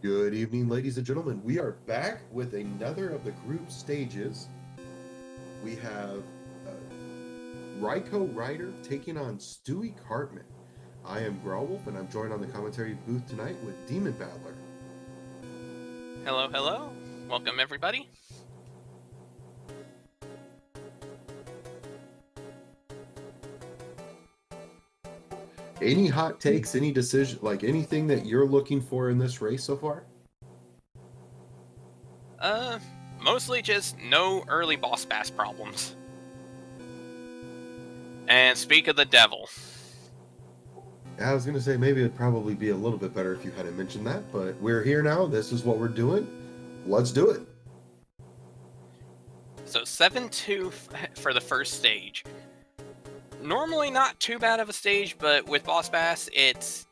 Good evening, ladies and gentlemen. We are back with another of the group stages. We have RaikouRider taking on Stewie Cartman. I am Growlwolf, and I'm joined on the commentary booth tonight with Demon Battler. Hello, hello. Welcome, everybody. Any hot takes, any decision, like anything that you're looking for in this race so far? Mostly just no early boss bass problems. And speak of the devil. I was going to say maybe it'd probably be a little bit better if you hadn't mentioned that, but we're here now. This is what we're doing. Let's do it. So 7-2 for the first stage. Normally not too bad of a stage, but with boss bass, it's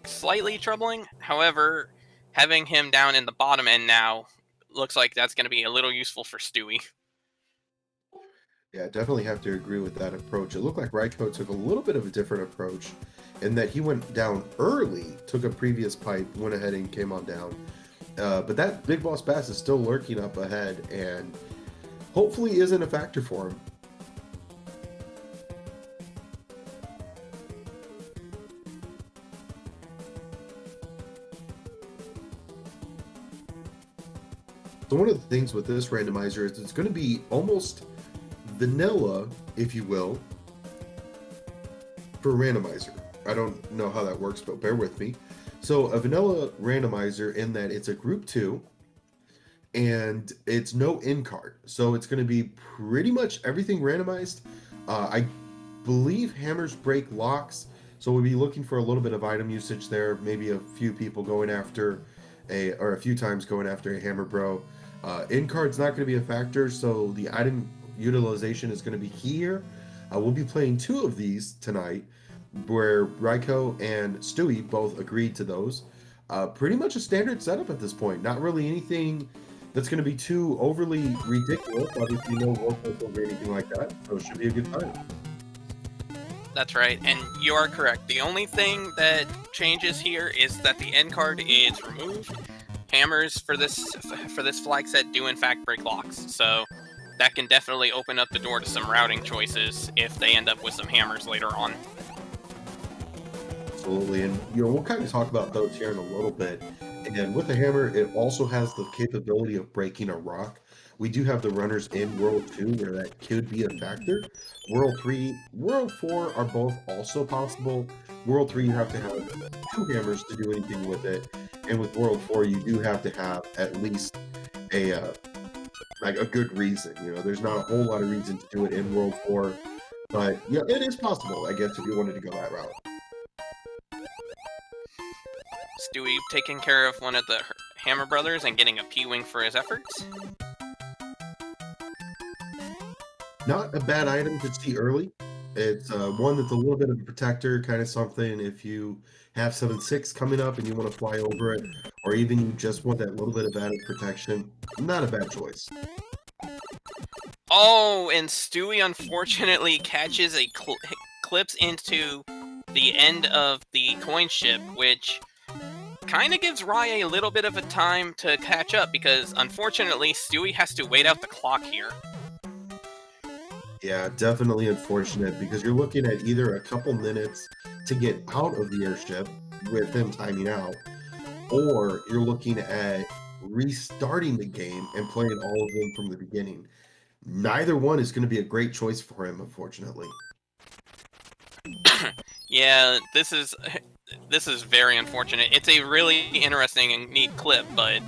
slightly troubling. However, having him down in the bottom end now looks like that's going to be a little useful for Stewie. Yeah, definitely have to agree with that approach. It looked like Raikou took a little bit of a different approach in that he went down early, took a previous pipe, went ahead and came on down. But that big boss bass is still lurking up ahead and hopefully isn't a factor for him. So one of the things with this randomizer is it's going to be almost vanilla, if you will, for randomizer. I don't know how that works, but bear with me. So a vanilla randomizer in that it's a group 2 and it's no in card. So it's going to be pretty much everything randomized. I believe hammers break locks. So we'll be looking for a little bit of item usage there. Maybe a few people going after a few times going after a hammer bro. In card's not going to be a factor. So the item utilization is going to be key here. We'll be playing 2 of these tonight, where Raikou and Stewie both agreed to those. Pretty much a standard setup at this point. Not really anything that's going to be too overly ridiculous. Obviously, no Warpless or anything like that, so it should be a good time. That's right, and you are correct. The only thing that changes here is that the end card is removed. Hammers for this flag set do in fact break locks, so that can definitely open up the door to some routing choices if they end up with some hammers later on. Absolutely, and we'll kind of talk about those here in a little bit. And with the hammer, it also has the capability of breaking a rock. We do have the runners in World 2 where that could be a factor. World 3, World 4 are both also possible. World 3, you have to have 2 hammers to do anything with it. And with World 4, you do have to have at least a good reason. There's not a whole lot of reason to do it in World 4. But yeah, it is possible, I guess, if you wanted to go that route. Stewie taking care of one of the Hammer Brothers and getting a P-Wing for his efforts. Not a bad item to see early. It's one that's a little bit of a protector, kind of something if you have 7-6 coming up and you want to fly over it, or even you just want that little bit of added protection. Not a bad choice. Oh, and Stewie unfortunately catches a clips into the end of the coin ship, which kind of gives Rye a little bit of a time to catch up, because unfortunately Stewie has to wait out the clock here. Yeah, definitely unfortunate, because you're looking at either a couple minutes to get out of the airship with them timing out, or you're looking at restarting the game and playing all of them from the beginning. Neither one is going to be a great choice for him, unfortunately. Yeah, this is very unfortunate. It's a really interesting and neat clip, but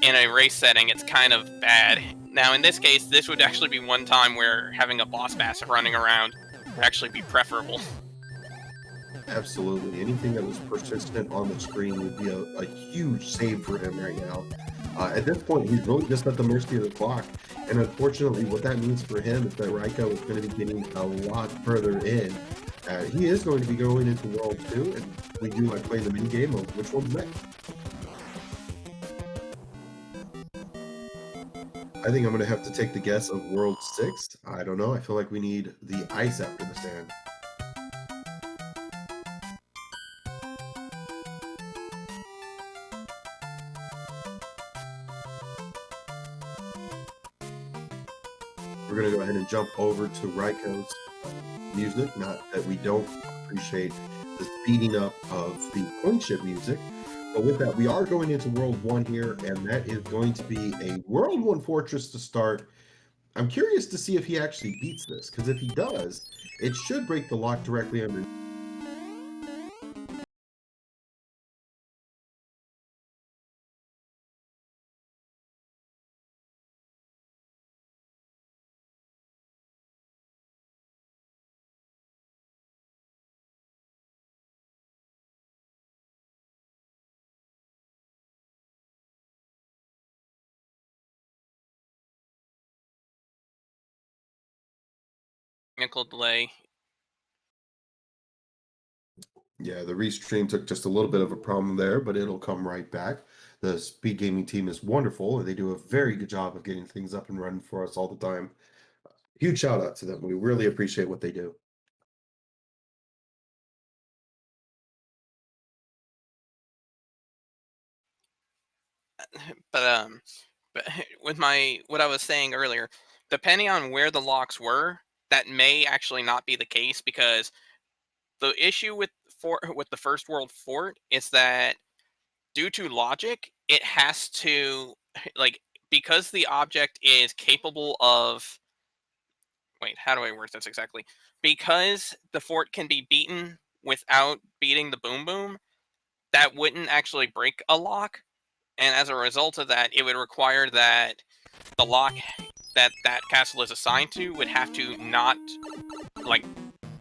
in a race setting, it's kind of bad. Now, in this case, this would actually be one time where having a boss bass running around would actually be preferable. Absolutely. Anything that was persistent on the screen would be a huge save for him right now. At this point, he's really just at the mercy of the clock. And unfortunately, what that means for him is that Raikou is going to be getting a lot further in. He is going to be going into World 2, and we do like playing the minigame of which one's next. I think I'm going to have to take the guess of World 6. I don't know. I feel like we need the ice after the sand. we're going to go ahead and jump over to Raikou's music. Not that we don't appreciate the speeding up of the coin ship music, but with that, we are going into World 1 here, and that is going to be a World 1 fortress to start. I'm curious to see if he actually beats this, because if he does, it should break the lock directly under. Technical delay. Yeah, the restream took just a little bit of a problem there, but it'll come right back. The Speed Gaming team is wonderful, and they do a very good job of getting things up and running for us all the time. Huge shout out to them. We really appreciate what they do. But with what I was saying earlier, depending on where the locks were, that may actually not be the case, because the issue with the first world fort is that due to logic, it has to like because the object is capable of wait, how do I word this exactly? Because the fort can be beaten without beating the boom boom, that wouldn't actually break a lock, and as a result of that, it would require that the lock that castle is assigned to would have to not like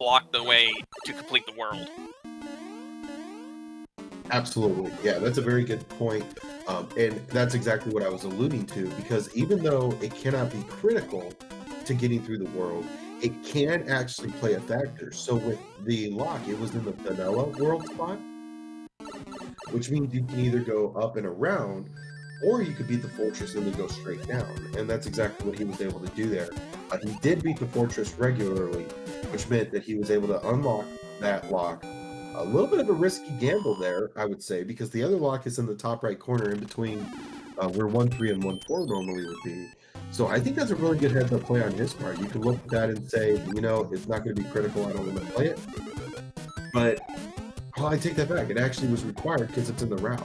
block the way to complete the world. Absolutely. Yeah, that's a very good point. And that's exactly what I was alluding to, because even though it cannot be critical to getting through the world, it can actually play a factor. So with the lock, it was in the vanilla world spot, which means you can either go up and around, or you could beat the fortress and then go straight down. And that's exactly what he was able to do there. He did beat the fortress regularly, which meant that he was able to unlock that lock. A little bit of a risky gamble there, I would say, because the other lock is in the top right corner in between where 1-3 and 1-4 normally would be. So I think that's a really good heads up play on his part. You can look at that and say, you know, it's not going to be critical. I don't want to play it. But I take that back. It actually was required because it's in the route.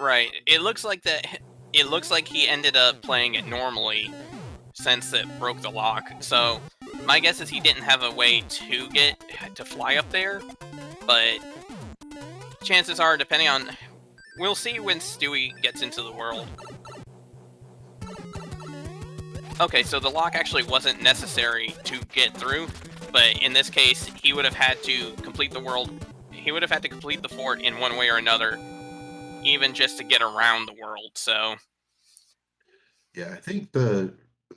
Right. It looks like that. It looks like he ended up playing it normally since it broke the lock. So my guess is he didn't have a way to get to fly up there, but chances are, depending on, we'll see when Stewie gets into the world. Okay, so the lock actually wasn't necessary to get through, but in this case, he would have had to complete the world. He would have had to complete the fort in one way or another, even just to get around the world. So Yeah, I think the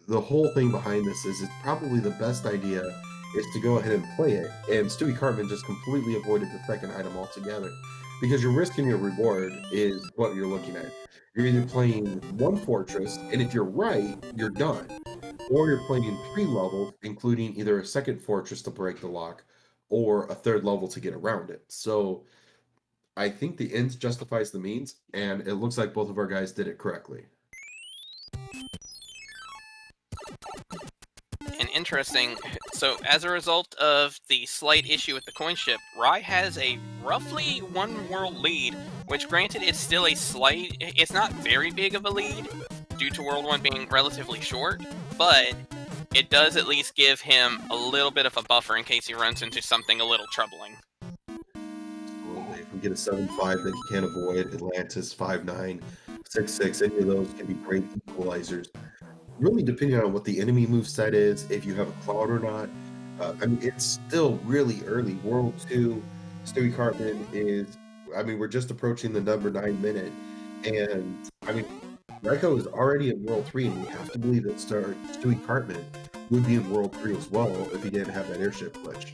whole thing behind this is it's probably the best idea is to go ahead and play it. And Stewie Cartman just completely avoided the second item altogether, because your risk and your reward is what you're looking at. You're either playing one fortress, and if you're right, you're done, or you're playing 3 levels, including either a second fortress to break the lock or a third level to get around it. So I think the ends justifies the means, and it looks like both of our guys did it correctly. and interesting. So as a result of the slight issue with the coin ship, Rai has a roughly 1 world lead, which granted it's still a slight, it's not very big of a lead due to World 1 being relatively short, but it does at least give him a little bit of a buffer in case he runs into something a little troubling. Absolutely. If we get a 7-5 that you can't avoid, Atlantis 5-9, 6-6, any of those can be great equalizers. Really depending on what the enemy moveset is, if you have a cloud or not. I mean, it's still really early. World 2, Stewie Cartman is, I mean, we're just approaching the number 9 minute. And, I mean, Raikou is already in World 3, and we have to believe that Stewie Cartman would be in World 3 as well if he didn't have that airship glitch.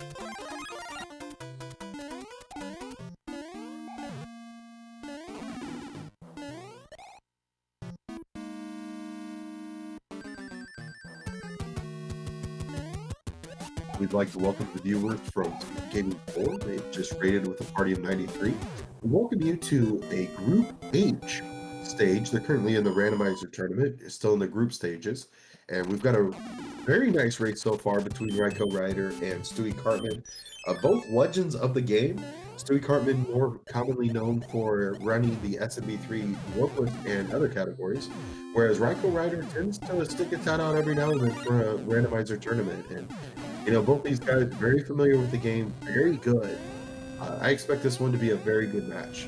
We'd like to welcome the viewers from SpeedGaming 4. They've just raided with a party of 93. We welcome you to a Group H stage. They're currently in the randomizer tournament, it's still in the group stages, and we've got a very nice race so far between RaikouRider and Stewie Cartman, both legends of the game. Stewie Cartman, more commonly known for running the SMB3 Warpless and other categories, whereas RaikouRider tends to stick its head out every now and then for a randomizer tournament. And both these guys very familiar with the game, very good. I expect this one to be a very good match.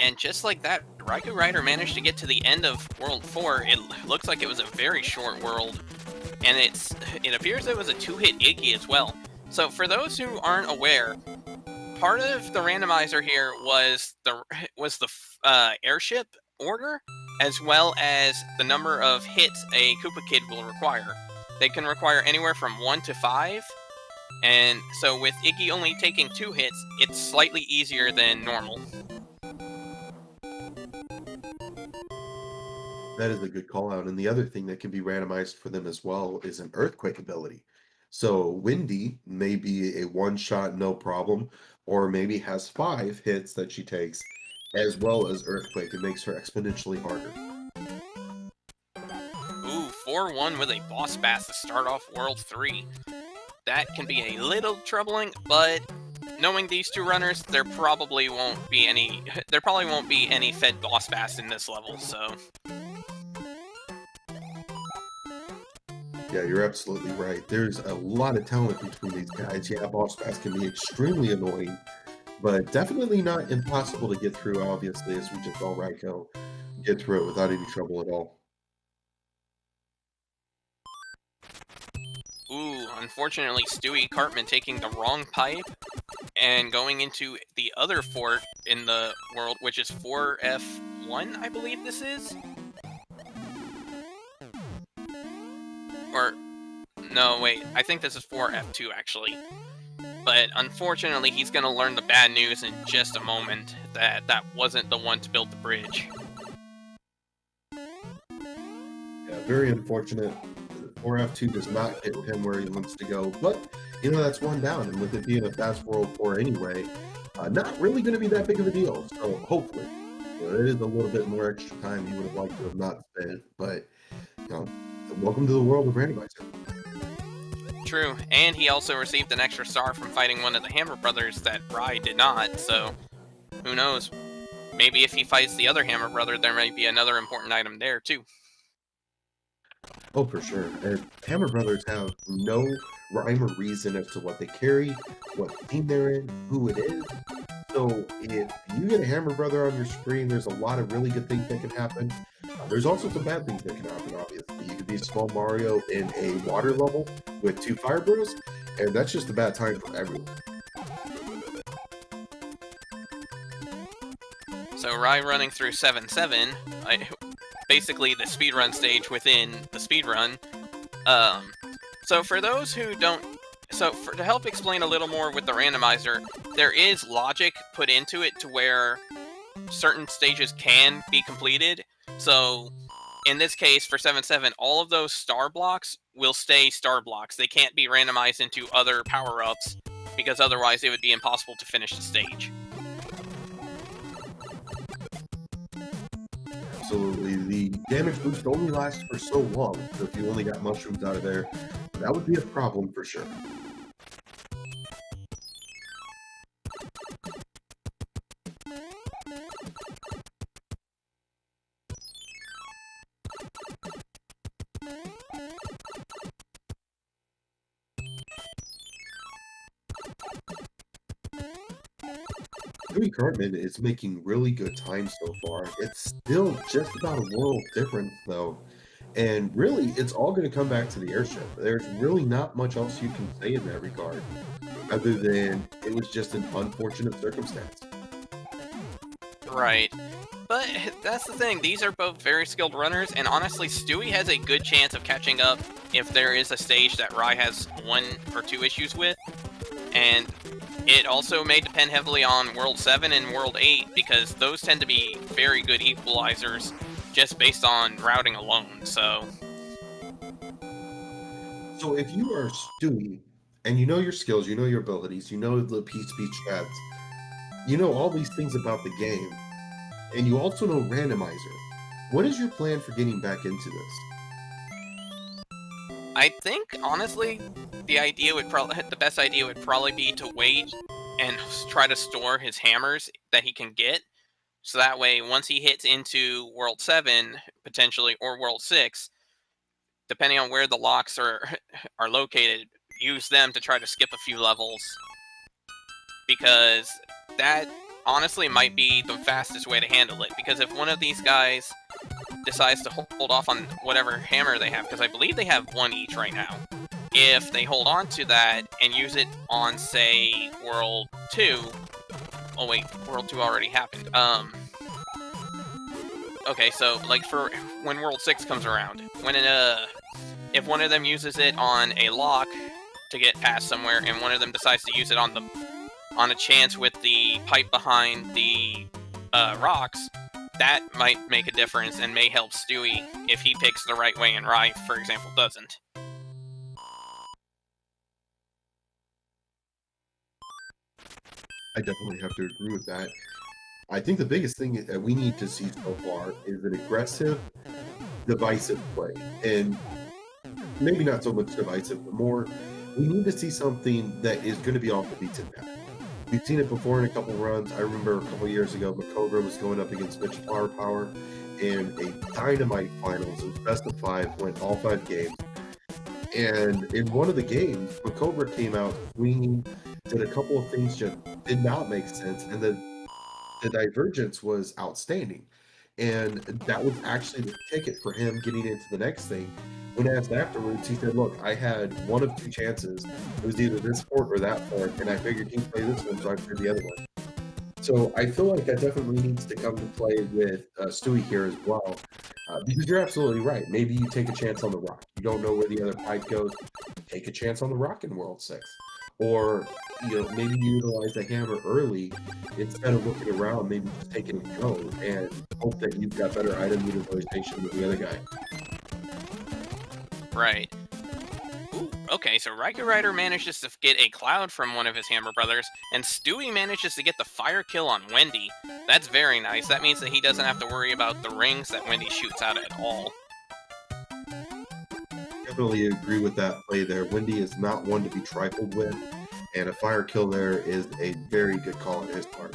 And just like that, RaikouRider managed to get to the end of World 4. It looks like it was a very short world, and it appears it was a two-hit Iggy as well. So for those who aren't aware, part of the randomizer here was the airship order, as well as the number of hits a Koopa Kid will require. They can require anywhere from 1 to 5, and so with Iggy only taking 2 hits, it's slightly easier than normal. That is a good call out. And the other thing that can be randomized for them as well is an earthquake ability. So Windy may be a one shot, no problem, or maybe has 5 hits that she takes, as well as earthquake. It makes her exponentially harder. Ooh, 4-1 with a boss bass to start off World 3. That can be a little troubling, but knowing these two runners, there probably won't be any fed boss bass in this level, so. Yeah, you're absolutely right. There's a lot of talent between these guys. Yeah, boss bass can be extremely annoying, but definitely not impossible to get through, obviously, as we just saw Raikou get through it without any trouble at all. Ooh, unfortunately, Stewie Cartman taking the wrong pipe and going into the other fort in the world, which is 4F1, I believe this is? Or, no, wait, I think this is 4F2, actually. But unfortunately, he's going to learn the bad news in just a moment, that that wasn't the one to build the bridge. Yeah, very unfortunate. 4F2 does not get him where he wants to go, but that's one down, and with it being a fast World 4 anyway, not really going to be that big of a deal. So hopefully, it is a little bit more extra time he would have liked to have not spent, but welcome to the world of randomizer. True, and he also received an extra star from fighting one of the Hammer Brothers that Rai did not, so who knows? Maybe if he fights the other Hammer Brother, there might be another important item there, too. Oh, for sure. And Hammer Brothers have no rhyme or reason as to what they carry, what team they're in, who it is. So if you get a Hammer Brother on your screen, there's a lot of really good things that can happen. There's also some bad things that can happen, obviously. You could be Small Mario in a water level with 2 Fire Bros, and that's just a bad time for everyone. So Rai running through 7-7, basically the speedrun stage within the speedrun. So for those who don't... to help explain a little more with the randomizer, there is logic put into it to where certain stages can be completed. So in this case, for 7-7, all of those star blocks will stay star blocks. They can't be randomized into other power-ups, because otherwise it would be impossible to finish the stage. Absolutely. The damage boost only lasts for so long, so if you only got mushrooms out of there, that would be a problem for sure. Stewie Cartman is making really good time so far. It's still just about a world difference, though. And really, it's all going to come back to the airship. There's really not much else you can say in that regard, other than it was just an unfortunate circumstance. Right. But that's the thing, these are both very skilled runners, and honestly, Stewie has a good chance of catching up if there is a stage that Rai has 1 or 2 issues with. And it also may depend heavily on World 7 and World 8, because those tend to be very good equalizers just based on routing alone, so... So if you are Stewie, and you know your skills, you know your abilities, you know the P-Speed strats, you know all these things about the game, and you also know Randomizer. What is your plan for getting back into this? I think honestly, the best idea would probably be to wait and try to store his hammers that he can get. So that way, once he hits into World 7, potentially, or World 6, depending on where the locks are are located, use them to try to skip a few levels. Because that honestly might be the fastest way to handle it. Because if one of these guys decides to hold off on whatever hammer they have, because I believe they have one each right now, if they hold on to that and use it on, say, World 2... Oh wait, World 2 already happened. Okay, so, like, for when World 6 comes around, if one of them uses it on a lock to get past somewhere, and one of them decides to use it on a chance with the pipe behind the rocks, that might make a difference and may help Stewie if he picks the right way and Rai, for example, doesn't. I definitely have to agree with that. I think the biggest thing that we need to see so far is an aggressive, divisive play. And maybe not so much divisive, but more, we need to see something that is going to be off the beaten path. We've seen it before in a couple runs. I remember a couple years ago, Makobra was going up against Mitch Flower Power in a Dynamite Finals. It was best of 5, went all 5 games. And in one of the games, Makobra came out swinging, did a couple of things just did not make sense, and the divergence was outstanding. And that was actually the ticket for him getting into the next thing. When asked afterwards, he said, "Look, I had one of 2 chances. It was either this fort or that fort, and I figured he'd play this one, so I played the other one." So I feel like that definitely needs to come to play with Stewie here as well, because you're absolutely right. Maybe you take a chance on the rock. You don't know where the other pipe goes. Take a chance on the rock in World 6. Or, maybe you utilize the hammer early instead of looking around, maybe just take it and go and hope that you've got better item utilization than the other guy. Right. Ooh, okay, so RaikouRider manages to get a cloud from one of his hammer brothers, and Stewie manages to get the fire kill on Wendy. That's very nice. That means that he doesn't have to worry about the rings that Wendy shoots out at all. Definitely agree with that play there. Wendy is not one to be trifled with, and a fire kill there is a very good call on his part.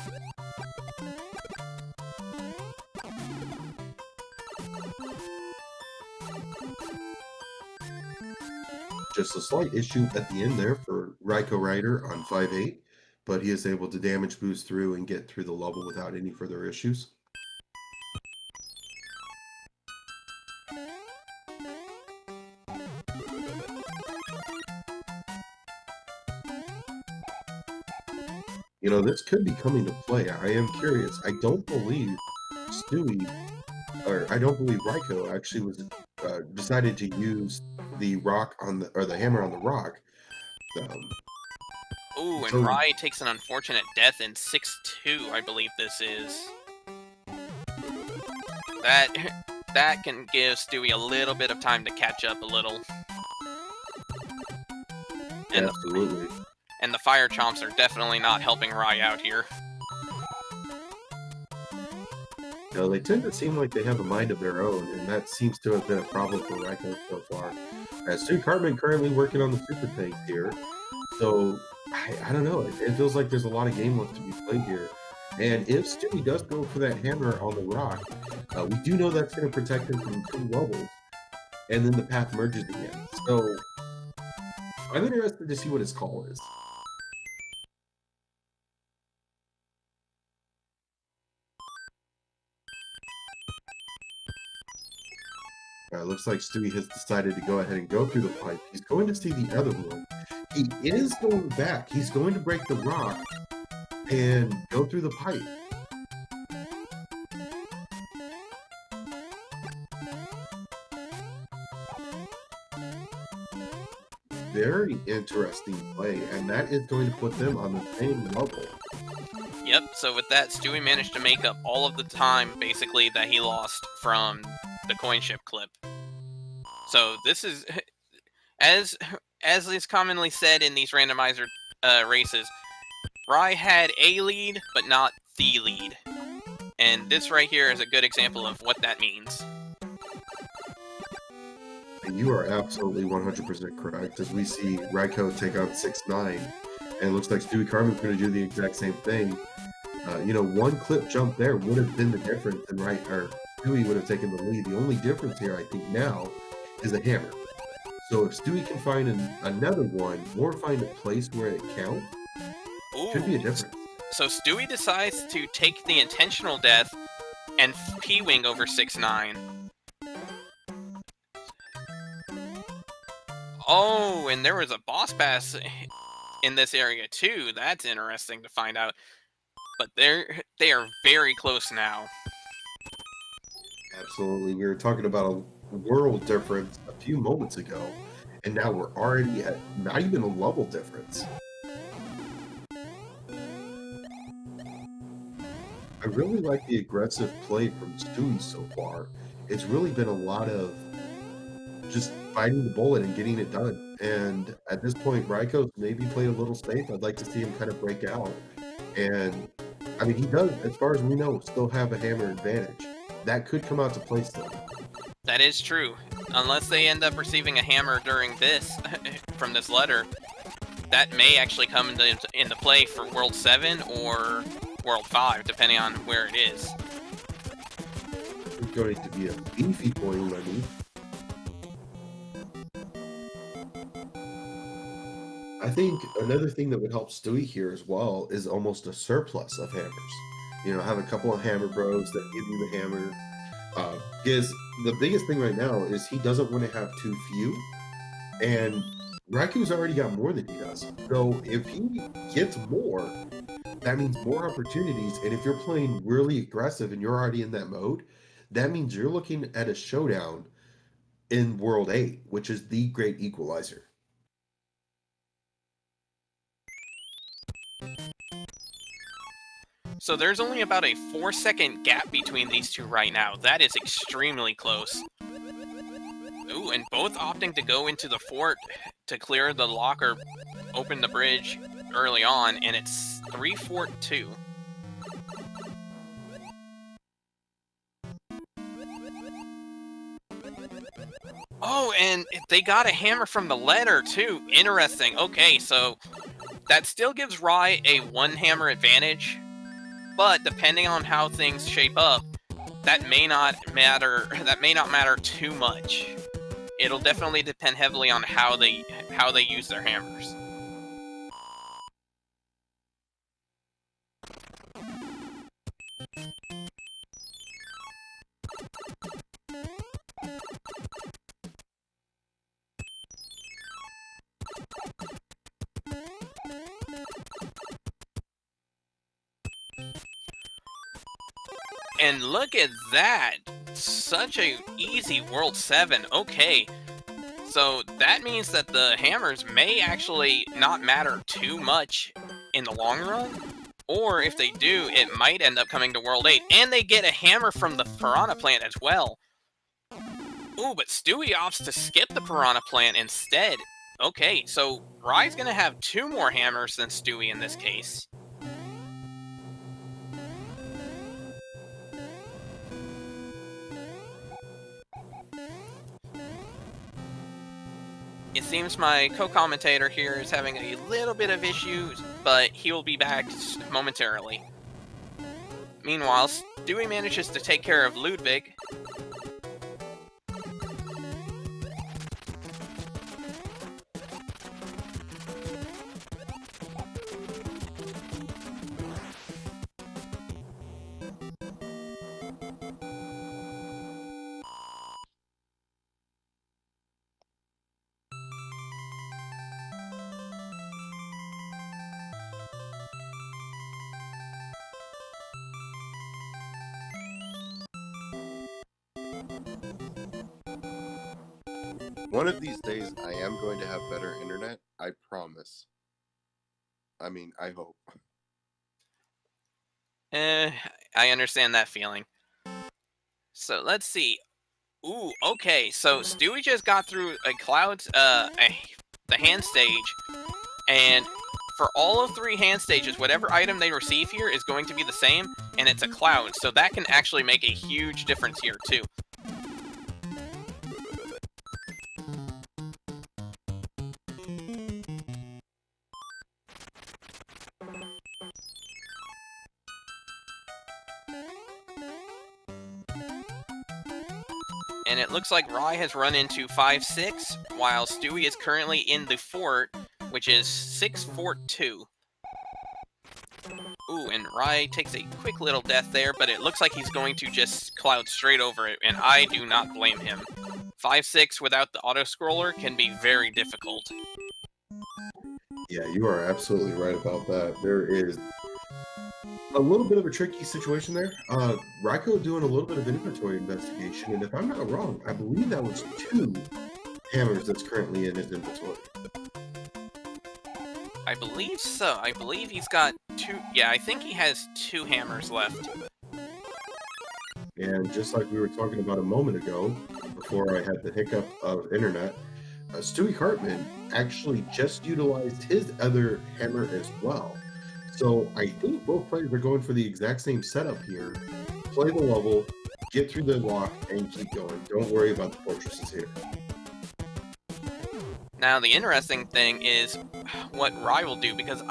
Just a slight issue at the end there for RaikouRider on 5-8, but he is able to damage boost through and get through the level without any further issues. This could be coming to play. I am curious. I don't believe Stewie, or I don't believe Raikou actually was decided to use the rock or the hammer on the rock. Um, Ooh, and so Rai takes an unfortunate death in 6-2, I believe this is. That can give Stewie a little bit of time to catch up a little. And absolutely. And the fire chomps are definitely not helping Rai out here. They tend to seem like they have a mind of their own, and that seems to have been a problem for Raikou so far. Stu Cartman currently working on the super tank here, so I don't know. It feels like there's a lot of game left to be played here. And if Stewie does go for that hammer on the rock, we do know that's going to protect him from 2 levels, and then the path merges again. So I'm interested to see what his call is. Looks like Stewie has decided to go ahead and go through the pipe. He's going to see the other one. He is going back. He's going to break the rock and go through the pipe. Very interesting play, and that is going to put them on the same level. Yep, so with that, Stewie managed to make up all of the time, basically, that he lost from the coin ship clip. So this is, as is commonly said in these randomizer races, Rai had a lead, but not the lead. And this right here is a good example of what that means. And you are absolutely 100% correct, as we see Raikou take out 6-9, and it looks like Stewie Carmen's going to do the exact same thing. One clip jump there would have been the difference, and Stewie would have taken the lead. The only difference here, I think, now is a hammer. So if Stewie can find another one, or find a place where it counts, could be a difference. So Stewie decides to take the intentional death and P-wing over 6-9. Oh, and there was a boss pass in this area too. That's interesting to find out. But they are very close now. Absolutely. We were talking about a world difference a few moments ago, and now we're already at not even a level difference. I really like the aggressive play from Stewie so far. It's really been a lot of just fighting the bullet and getting it done. And at this point, Raikou's maybe played a little safe. I'd like to see him kind of break out. And I mean, he does, as far as we know, still have a hammer advantage. That could come out to play still. That is true. Unless they end up receiving a hammer during this, from this letter, that may actually come into play for World 7 or World 5, depending on where it is. It's going to be a beefy boy Lenny. I think another thing that would help Stewie here as well is almost a surplus of hammers. Have a couple of hammer bros that give you the hammer. Because the biggest thing right now is he doesn't want to have too few. And Raikou's already got more than he does. So if he gets more, that means more opportunities. And if you're playing really aggressive and you're already in that mode, that means you're looking at a showdown in World 8, which is the great equalizer. So there's only about a 4-second gap between these two right now. That is extremely close. Ooh, and both opting to go into the fort to clear the lock or open the bridge early on, and it's 3-4-2. Oh, and they got a hammer from the letter too. Interesting. Okay, so that still gives Rai a one-hammer advantage. But depending on how things shape up, that may not matter. That may not matter too much. It'll definitely depend heavily on how they use their hammers. And look at that! Such a easy World 7. Okay. So that means that the hammers may actually not matter too much in the long run. Or if they do, it might end up coming to World 8. And they get a hammer from the Piranha Plant as well. Ooh, but Stewie opts to skip the Piranha Plant instead. Okay, so Rai's gonna have 2 more hammers than Stewie in this case. It seems my co-commentator here is having a little bit of issues, but he will be back momentarily. Meanwhile, Stewie manages to take care of Ludwig. One of these days, I am going to have better internet. I promise. I mean, I hope. I understand that feeling. So let's see. Ooh, okay. So Stewie just got through a the hand stage, and for all of 3 hand stages, whatever item they receive here is going to be the same, and it's a cloud, so that can actually make a huge difference here, too. And it looks like Rai has run into 5-6, while Stewie is currently in the fort, which is 6 Fort 2. Ooh, and Rai takes a quick little death there, but it looks like he's going to just cloud straight over it, and I do not blame him. 5-6 without the auto-scroller can be very difficult. Yeah, you are absolutely right about that. There is a little bit of a tricky situation there. Raikou doing a little bit of inventory investigation, and if I'm not wrong, I believe that was 2 hammers that's currently in his inventory. I believe so. I believe he's got 2... Yeah, I think he has 2 hammers left. And just like we were talking about a moment ago, before I had the hiccup of internet, Stewie Hartman actually just utilized his other hammer as well. So I think both players are going for the exact same setup here. Play the level, get through the lock, and keep going. Don't worry about the fortresses here. Now, the interesting thing is what Rai will do, because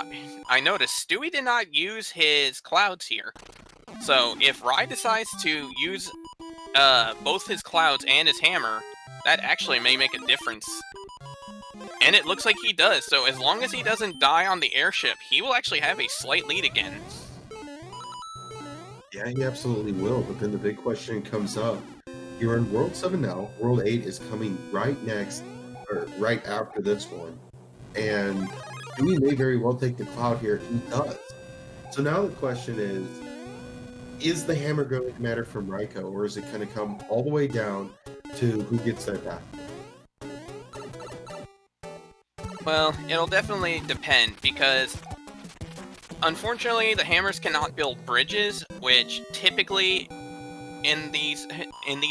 I noticed Stewie did not use his clouds here. So if Rai decides to use both his clouds and his hammer, that actually may make a difference. And it looks like he does, so as long as he doesn't die on the airship, he will actually have a slight lead again. Yeah, he absolutely will, but then the big question comes up. You're in World 7 now, World 8 is coming right next, or right after this one. And Stewie may very well take the cloud here. He does. So now the question is the hammer going to matter from Raikou, or is it going to come all the way down to who gets that back? Well, it'll definitely depend, because unfortunately the hammers cannot build bridges, which typically in these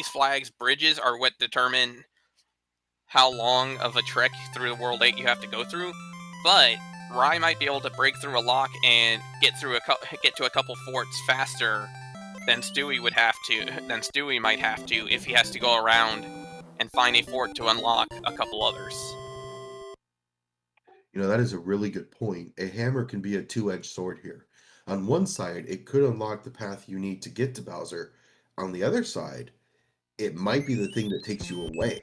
flags, bridges are what determine how long of a trek through the World 8 you have to go through. But Rai might be able to break through a lock and get to a couple forts faster than Stewie might have to if he has to go around and find a fort to unlock a couple others. You know, that is a really good point. A hammer can be a two-edged sword here. On one side, it could unlock the path you need to get to Bowser. On the other side, it might be the thing that takes you away.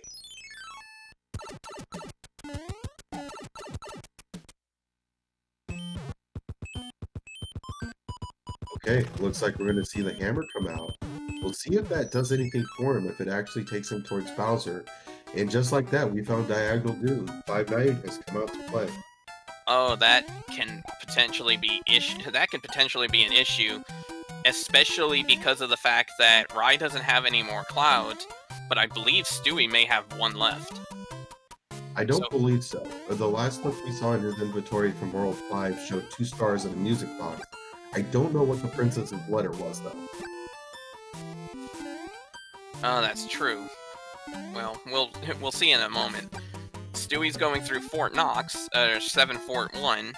Okay, looks like we're going to see the hammer come out. We'll see if that does anything for him, if it actually takes him towards Bowser. And just like that, we found Diagonal Doom. 5-9 has come out to play. Oh, that can potentially be an issue, especially because of the fact that Rai doesn't have any more clouds, but I believe Stewie may have 1 left. I don't believe so. The last stuff we saw in his inventory from World 5 showed 2 stars and a music box. I don't know what the Princess's letter was, though. Oh, that's true. Well, we'll see in a moment. Stewie's going through Fort Knox, 7 Fort 1.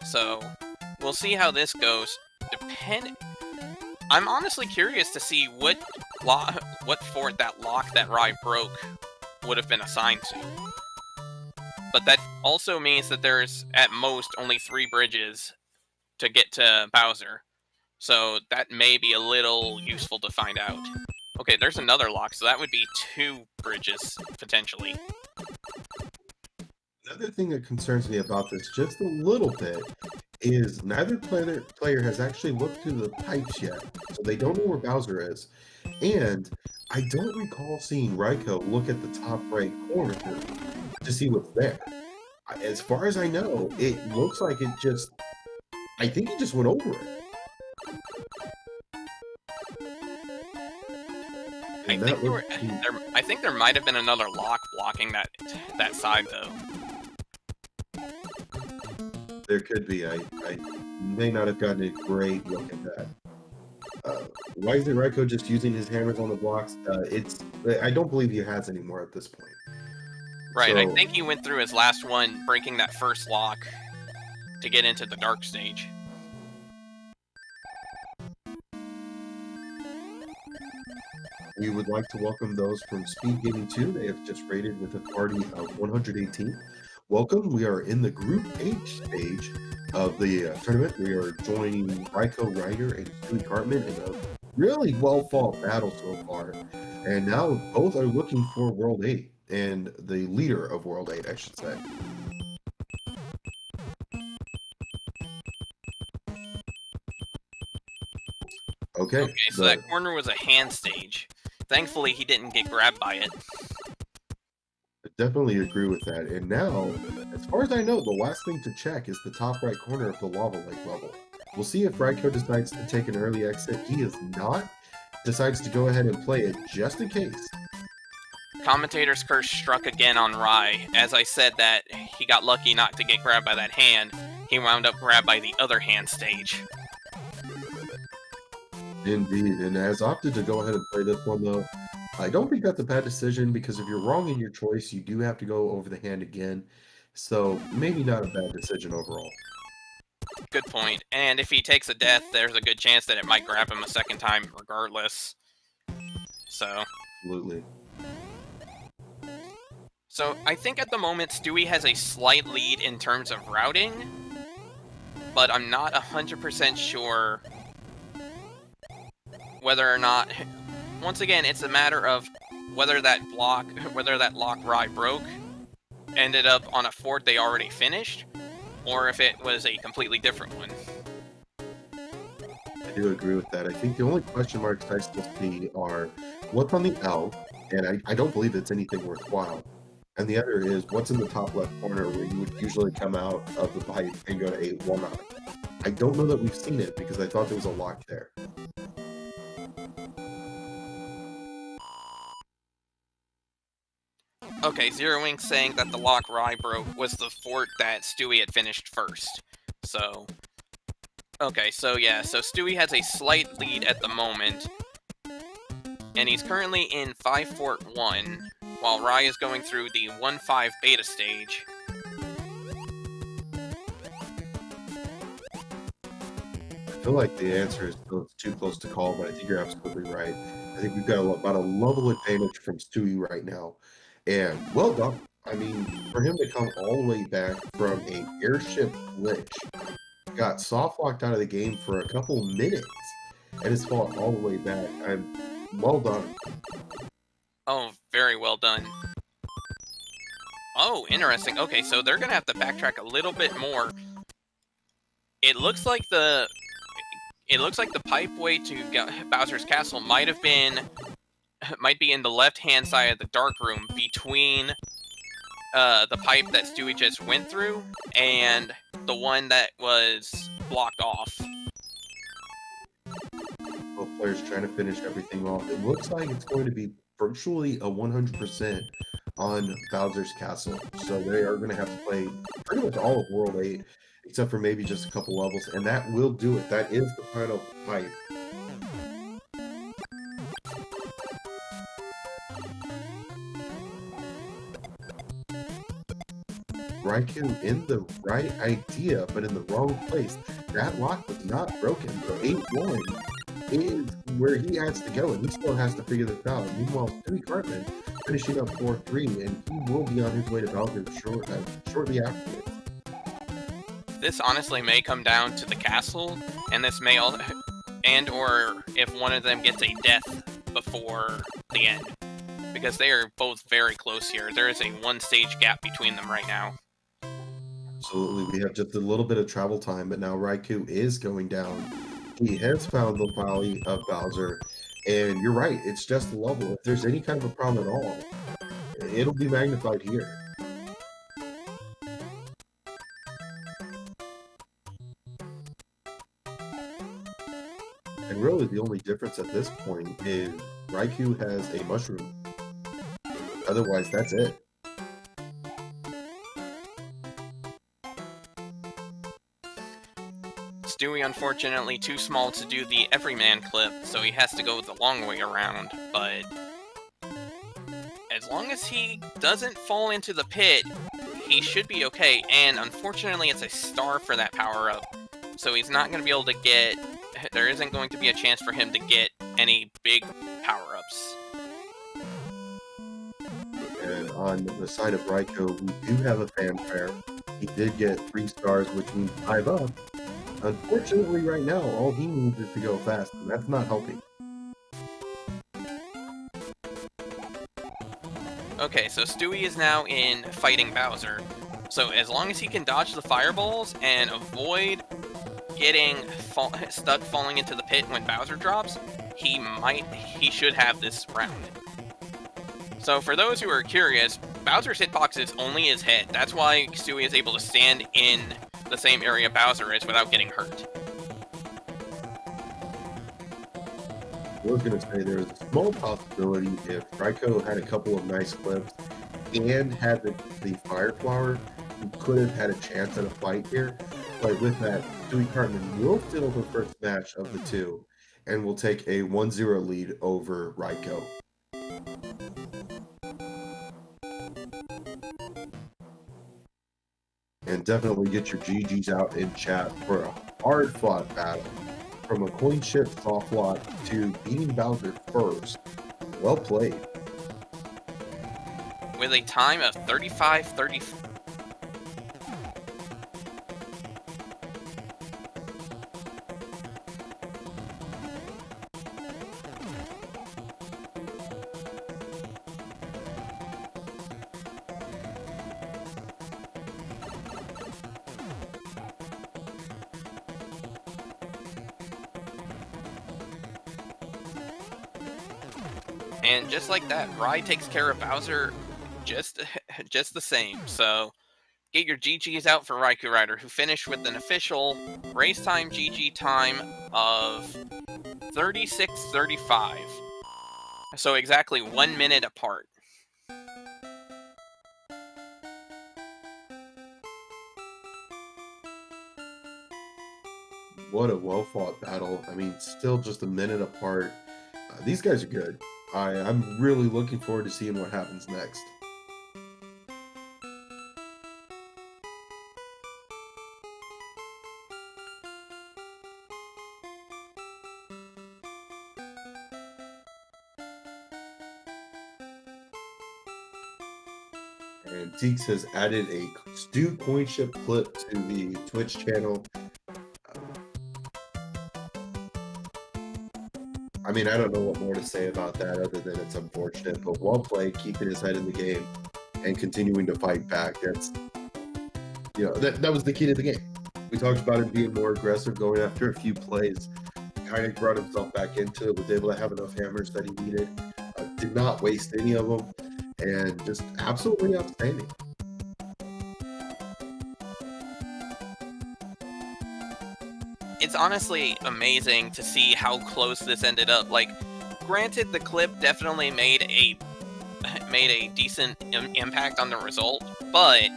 So, we'll see how this goes. I'm honestly curious to see what fort that lock that Rai broke would have been assigned to. But that also means that there's, at most, only 3 bridges to get to Bowser. So that may be a little useful to find out. Okay, there's another lock, so that would be 2 bridges, potentially. Another thing that concerns me about this just a little bit is neither player has actually looked through the pipes yet, so they don't know where Bowser is. And I don't recall seeing Raikou look at the top right corner to see what's there. As far as I know, it looks like I think he just went over it. I think there might have been another lock blocking that side, though. There could be. I may not have gotten a great look at that. Why is Raikou just using his hammers on the blocks? I don't believe he has any more at this point. Right, So, I think he went through his last one, breaking that first lock. to get into the dark stage. We would like to welcome those from SpeedGaming 2. They have just rated with a party of 118. Welcome. We are in the Group H stage of the tournament. We are joining RaikouRider and Stewie Cartman in a really well-fought battle so far. And now both are looking for World 8 and the leader of World 8, I should say. Okay, so that corner was a hand stage. Thankfully, he didn't get grabbed by it. I definitely agree with that. And now, as far as I know, the last thing to check is the top right corner of the lava lake level. We'll see if Raikou decides to take an early exit. He is not. Decides to go ahead and play it just in case. Commentator's curse struck again on Rai. As I said that he got lucky not to get grabbed by that hand, he wound up grabbed by the other hand stage. Indeed, and has opted to go ahead and play this one, though. I don't think that's a bad decision, because if you're wrong in your choice, you do have to go over the hand again. So, maybe not a bad decision overall. Good point. And if he takes a death, there's a good chance that it might grab him a second time regardless. So... Absolutely. So, I think at the moment, Stewie has a slight lead in terms of routing, but I'm not 100% sure whether or not... Once again, it's a matter of whether that lock Rai broke ended up on a fort they already finished, or if it was a completely different one. I do agree with that. I think the only question marks I still see are what's on the L, and I don't believe it's anything worthwhile. And the other is what's in the top left corner where you would usually come out of the pipe and go to 8-1. I don't know that we've seen it because I thought there was a lock there. Okay, Zero Wing saying that the lock Rai broke was the fort that Stewie had finished first. So... Okay, so yeah, so Stewie has a slight lead at the moment. And he's currently in 5 Fort 1, while Rai is going through the 1-5 beta stage. I feel like the answer is still too close to call, but I think you're absolutely right. I think we've got about a level advantage from Stewie right now. And well done. I mean, for him to come all the way back from a airship glitch, got soft locked out of the game for a couple minutes, and has fought all the way back. Well done. Oh, very well done. Oh, interesting. Okay, so they're gonna have to backtrack a little bit more. It looks like the pipeway to Bowser's Castle might be in the left-hand side of the dark room between the pipe that Stewie just went through and the one that was blocked off. Both players trying to finish everything off. It looks like it's going to be virtually a 100% on Bowser's Castle. So they are going to have to play pretty much all of World 8, except for maybe just a couple levels, and that will do it. That is the final pipe. Raikou in the right idea, but in the wrong place. That lock was not broken. So 8-1 is where he has to go, and he still has to figure this out. Meanwhile, Stewie Cartman finishing up 4-3, and he will be on his way to Bowser shortly afterwards. This honestly may come down to the castle, and this may all, or if one of them gets a death before the end, because they are both very close here. There is a one-stage gap between them right now. Absolutely, we have just a little bit of travel time, but now Raikou is going down. He has found the valley of Bowser, and you're right, it's just a level. If there's any kind of a problem at all, it'll be magnified here. And really the only difference at this point is Raikou has a mushroom. Otherwise, that's it. Stewie, unfortunately, too small to do the everyman clip, so he has to go the long way around, but as long as he doesn't fall into the pit, he should be okay. And unfortunately, it's a star for that power-up. So he's not going to be able to get... There isn't going to be a chance for him to get any big power-ups. And on the side of Raikou, we do have a fanfare. He did get 3 stars, which means 5 up. Unfortunately, right now, all he needs is to go fast, and that's not helping. Okay, so Stewie is now in fighting Bowser. So as long as he can dodge the fireballs and avoid getting stuck falling into the pit when Bowser drops, he should have this round. So for those who are curious, Bowser's hitbox is only his head. That's why Stewie is able to stand in the same area Bowser is without getting hurt. I was going to say there is a small possibility if Raikou had a couple of nice clips and had the Fire Flower, he could have had a chance at a fight here. But with that, Stewie Cartman will steal the first match of the two and will take a 1-0 lead over Raikou. And definitely get your GGs out in chat for a hard-fought battle. From a coin ship soft lock to beating Bowser first. Well played. With a time of 35-34. And just like that, Rai takes care of Bowser just the same. So get your GGs out for RaikouRider, who finished with an official race time GG time of 36:35. So exactly 1 minute apart. What a well-fought battle. I mean, still just a minute apart. These guys are good. I'm really looking forward to seeing what happens next. And Teeks has added a Stu coin ship clip to the Twitch channel. I mean, I don't know what more to say about that other than it's unfortunate, but well played, keeping his head in the game and continuing to fight back. That's, you know, that was the key to the game. We talked about him being more aggressive, going after a few plays, kind of brought himself back into it, was able to have enough hammers that he needed, did not waste any of them, and just absolutely outstanding. It's honestly amazing to see how close this ended up. Like, granted, the clip definitely made a decent impact on the result, but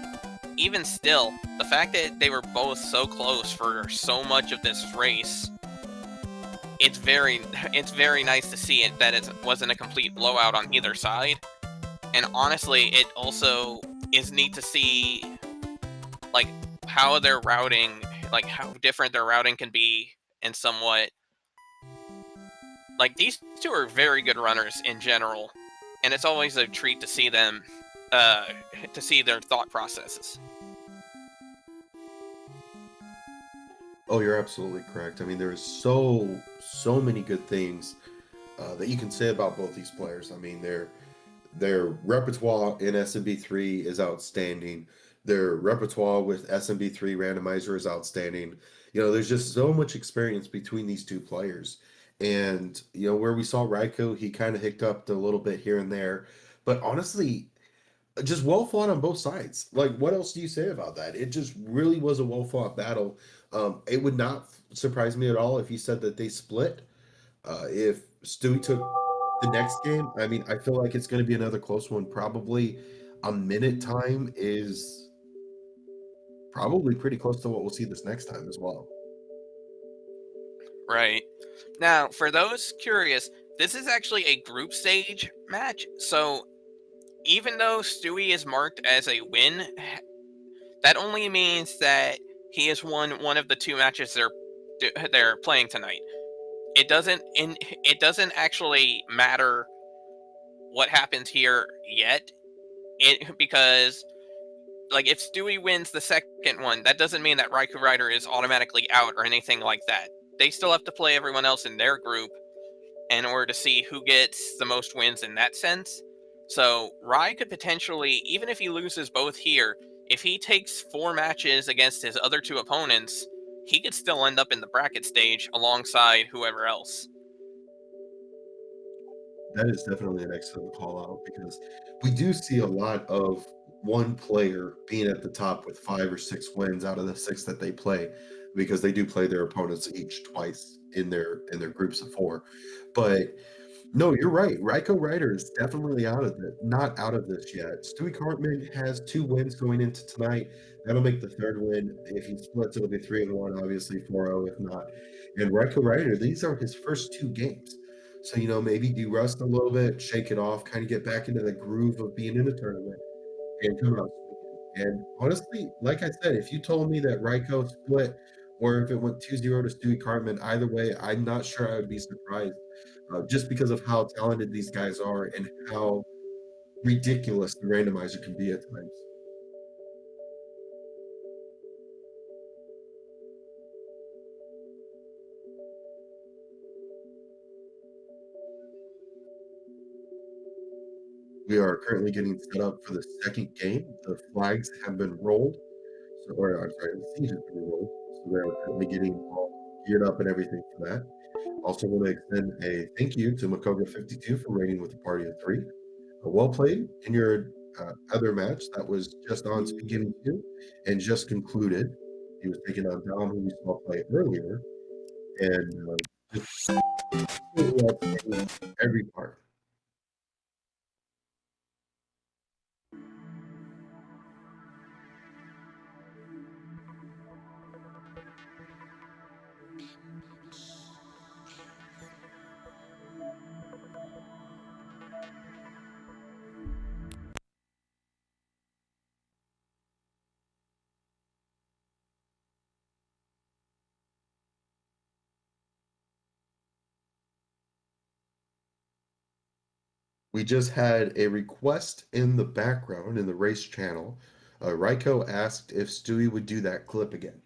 even still, the fact that they were both so close for so much of this race, it's very nice to see it that it wasn't a complete blowout on either side. And honestly, it also is neat to see, like, how their routing, like, how different their routing can be, and somewhat, like, these two are very good runners in general, and it's always a treat to see them, to see their thought processes. Oh, you're absolutely correct. I mean, there's so many good things that you can say about both these players. I mean, their repertoire in SMB3 is outstanding. Their repertoire with SMB3 Randomizer is outstanding. You know, there's just so much experience between these two players. And, you know, where we saw Raikou, he kind of hiccuped a little bit here and there. But honestly, just well fought on both sides. Like, what else do you say about that? It just really was a well fought battle. It would not surprise me at all if you said that they split. If Stewie took the next game, I mean, I feel like it's going to be another close one. Probably a minute time is probably pretty close to what we'll see this next time as well. Right. Now, for those curious, this is actually a group stage match, so even though Stewie is marked as a win, That only means that he has won one of the two matches they're playing tonight. It doesn't actually matter what happens here yet. Because like if Stewie wins the second one, that doesn't mean that RaikouRider is automatically out or anything like that. They still have to play everyone else in their group in order to see who gets the most wins in that sense. So Rai could potentially, even if he loses both here, if he takes 4 matches against his other 2 opponents, he could still end up in the bracket stage alongside whoever else. That is definitely an excellent call out because we do see a lot of one player being at the top with 5 or 6 wins out of the 6 that they play, because they do play their opponents each twice in their groups of 4. But no, you're right. RaikouRider is definitely out of it. Not out of this yet. Stewie Cartman has 2 wins going into tonight. That'll make the third win. If he splits, it'll be 3-1, obviously 4-0 if not. And RaikouRider, these are his first 2 games. So, maybe de-rust a little bit, shake it off, kind of get back into the groove of being in a tournament and come out swinging. And honestly, like I said, if you told me that Raikou split or if it went 2-0 to Stewie Cartman, either way, I'm not sure I would be surprised, just because of how talented these guys are and how ridiculous the randomizer can be at times. We are currently getting set up for the second game. The flags have been rolled. So, or I'm sorry, the siege has been rolled. So we are currently getting all geared up and everything for that. Also want to extend a thank you to Makoga52 for raiding with a party of 3. Well played in your other match that was just on SpeedGaming 2 and just concluded. He was taking on Dom, who we saw play earlier, and just completely outstanding every part. We just had a request in the background in the race channel. Raiko asked if Stewie would do that clip again.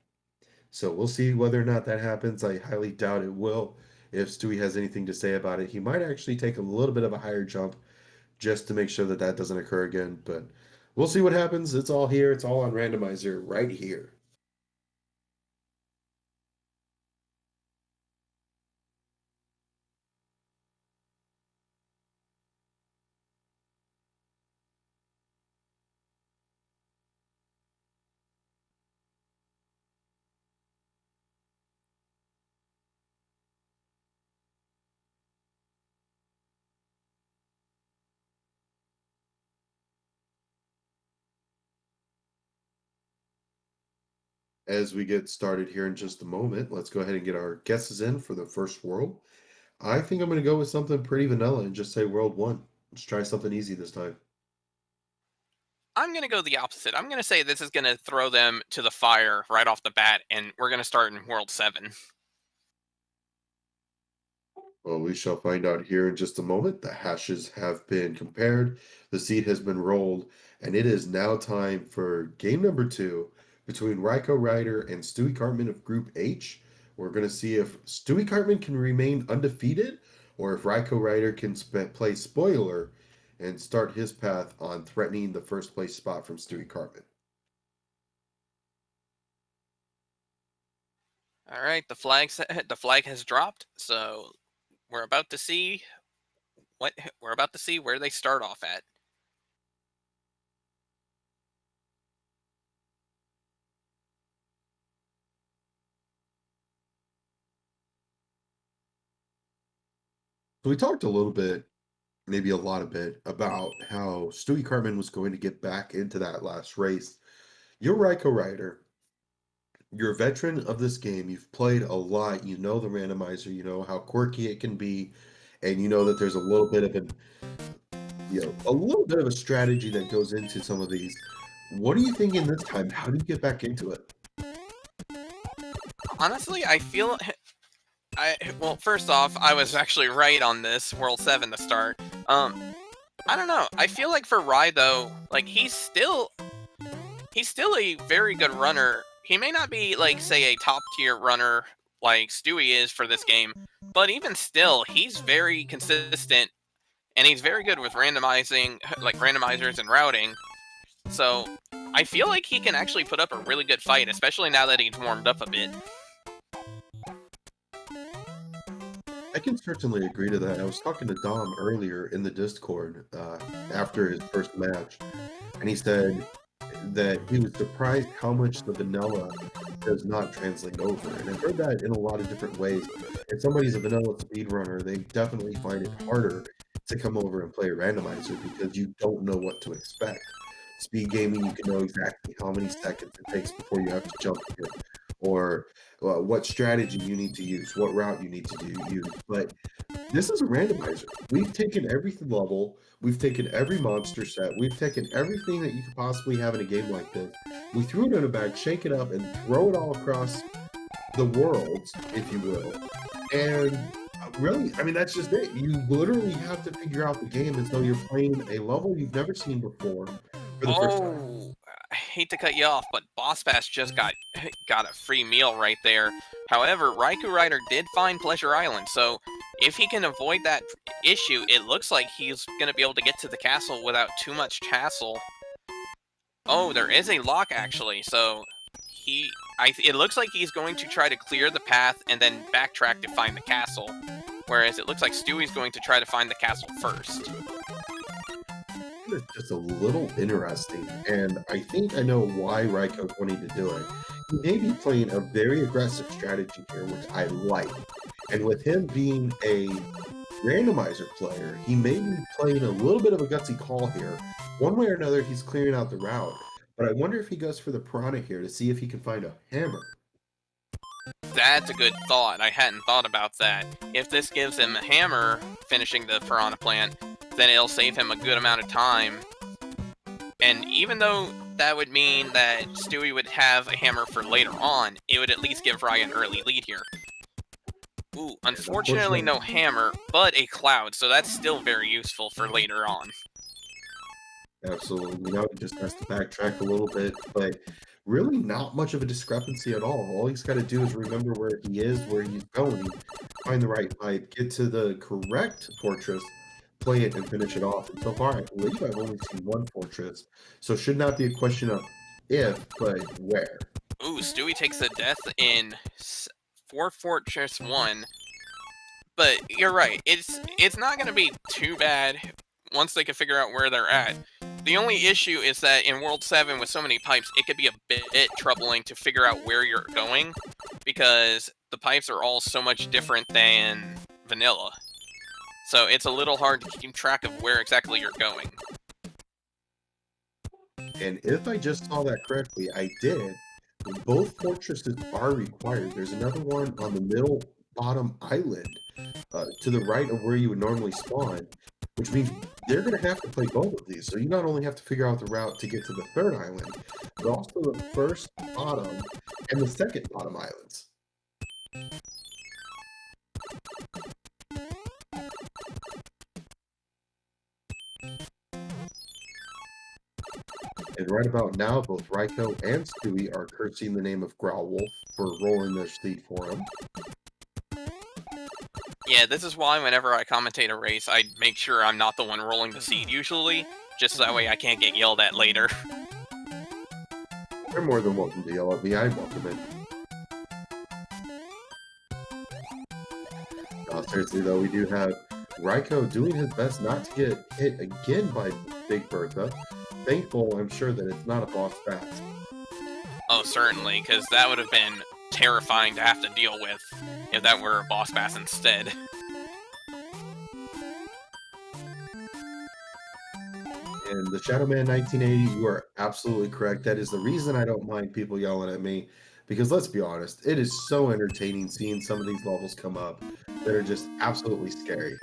So we'll see whether or not that happens. I highly doubt it will. If Stewie has anything to say about it, he might actually take a little bit of a higher jump just to make sure that that doesn't occur again. But we'll see what happens. It's all here. It's all on randomizer right here. As we get started here in just a moment, let's go ahead and get our guesses in for the first world. I think I'm going to go with something pretty vanilla and just say world 1. Let's try something easy this time. I'm going to go the opposite. I'm going to say this is going to throw them to the fire right off the bat, and we're going to start in World 7. Well, we shall find out here in just a moment. The hashes have been compared, the seed has been rolled, and it is now time for game number 2 between RaikouRider and Stewie Cartman of Group H. We're going to see if Stewie Cartman can remain undefeated or if RaikouRider can play spoiler and start his path on threatening the first place spot from Stewie Cartman. All right, the flag has dropped, so we're about to see where they start off at. So we talked a little bit, maybe a lot of bit, about how Stewie Cartman was going to get back into that last race. You're RaikouRider. You're a veteran of this game. You've played a lot. You know the randomizer. You know how quirky it can be, and you know that there's a little bit of a little bit of a strategy that goes into some of these. What are you thinking this time? How do you get back into it? Honestly, I feel well, first off, I was actually right on this World 7 to start. I don't know. I feel like for Rai though, like he's still a very good runner. He may not be like say a top tier runner like Stewie is for this game, but even still, he's very consistent and he's very good with randomizing like randomizers and routing. So I feel like he can actually put up a really good fight, especially now that he's warmed up a bit. I can certainly agree to that. I was talking to Dom earlier in the Discord after his first match, and he said that he was surprised how much the vanilla does not translate over. And I've heard that in a lot of different ways. If somebody's a vanilla speedrunner, they definitely find it harder to come over and play a randomizer because you don't know what to expect. Speed gaming, you can know exactly how many seconds it takes before you have to jump here, or what strategy you need to use, what route you need to use. But this is a randomizer. We've taken every level, we've taken every monster set, we've taken everything that you could possibly have in a game like this. We threw it in a bag, shake it up, and throw it all across the world, if you will. And really, I mean, that's just it. You literally have to figure out the game as though you're playing a level you've never seen before for the first time. Oh, I hate to cut you off, but Boss Bass just got a free meal right there. However, RaikouRider did find Pleasure Island, so if he can avoid that issue, it looks like he's going to be able to get to the castle without too much hassle. Oh, there is a lock actually, so it looks like he's going to try to clear the path and then backtrack to find the castle, whereas it looks like Stewie's going to try to find the castle first. It's just a little interesting, and I think I know why Raikou's wanting to do it. He may be playing a very aggressive strategy here, which I like. And with him being a randomizer player, he may be playing a little bit of a gutsy call here. One way or another, he's clearing out the route. But I wonder if he goes for the piranha here to see if he can find a hammer. That's a good thought. I hadn't thought about that. If this gives him a hammer finishing the piranha plant, then it'll save him a good amount of time. And even though that would mean that Stewie would have a hammer for later on, it would at least give Ryan an early lead here. Ooh, unfortunately no hammer, but a cloud, so that's still very useful for later on. Absolutely. Now he just has to backtrack a little bit, but really not much of a discrepancy at all. All he's got to do is remember where he is, where he's going, find the right pipe, get to the correct fortress, play it, and finish it off. And so far, I believe I've only seen one fortress, so it should not be a question of if, but where. Ooh, Stewie takes the death in Fortress 1. But you're right, it's not going to be too bad once they can figure out where they're at. The only issue is that in World 7 with so many pipes, it could be a bit troubling to figure out where you're going, because the pipes are all so much different than vanilla. So it's a little hard to keep track of where exactly you're going. And if I just saw that correctly, I did. Both fortresses are required. There's another one on the middle bottom island to the right of where you would normally spawn, which means they're going to have to play both of these. So you not only have to figure out the route to get to the third island, but also the first bottom and the second bottom islands. And right about now, both Raikou and Stewie are cursing the name of Growlwolf for rolling their seat for him. Yeah, this is why whenever I commentate a race, I make sure I'm not the one rolling the seed usually, just so that way I can't get yelled at later. They're more than welcome to yell at me. I welcome it. Seriously, though, we do have Raikou doing his best not to get hit again by Big Bertha. Thankful, I'm sure, that it's not a boss bass. Oh, certainly, because that would have been terrifying to have to deal with if that were a boss bass instead. And the Shadow Man 1980, you are absolutely correct. That is the reason I don't mind people yelling at me, because let's be honest, it is so entertaining seeing some of these levels come up that are just absolutely scary.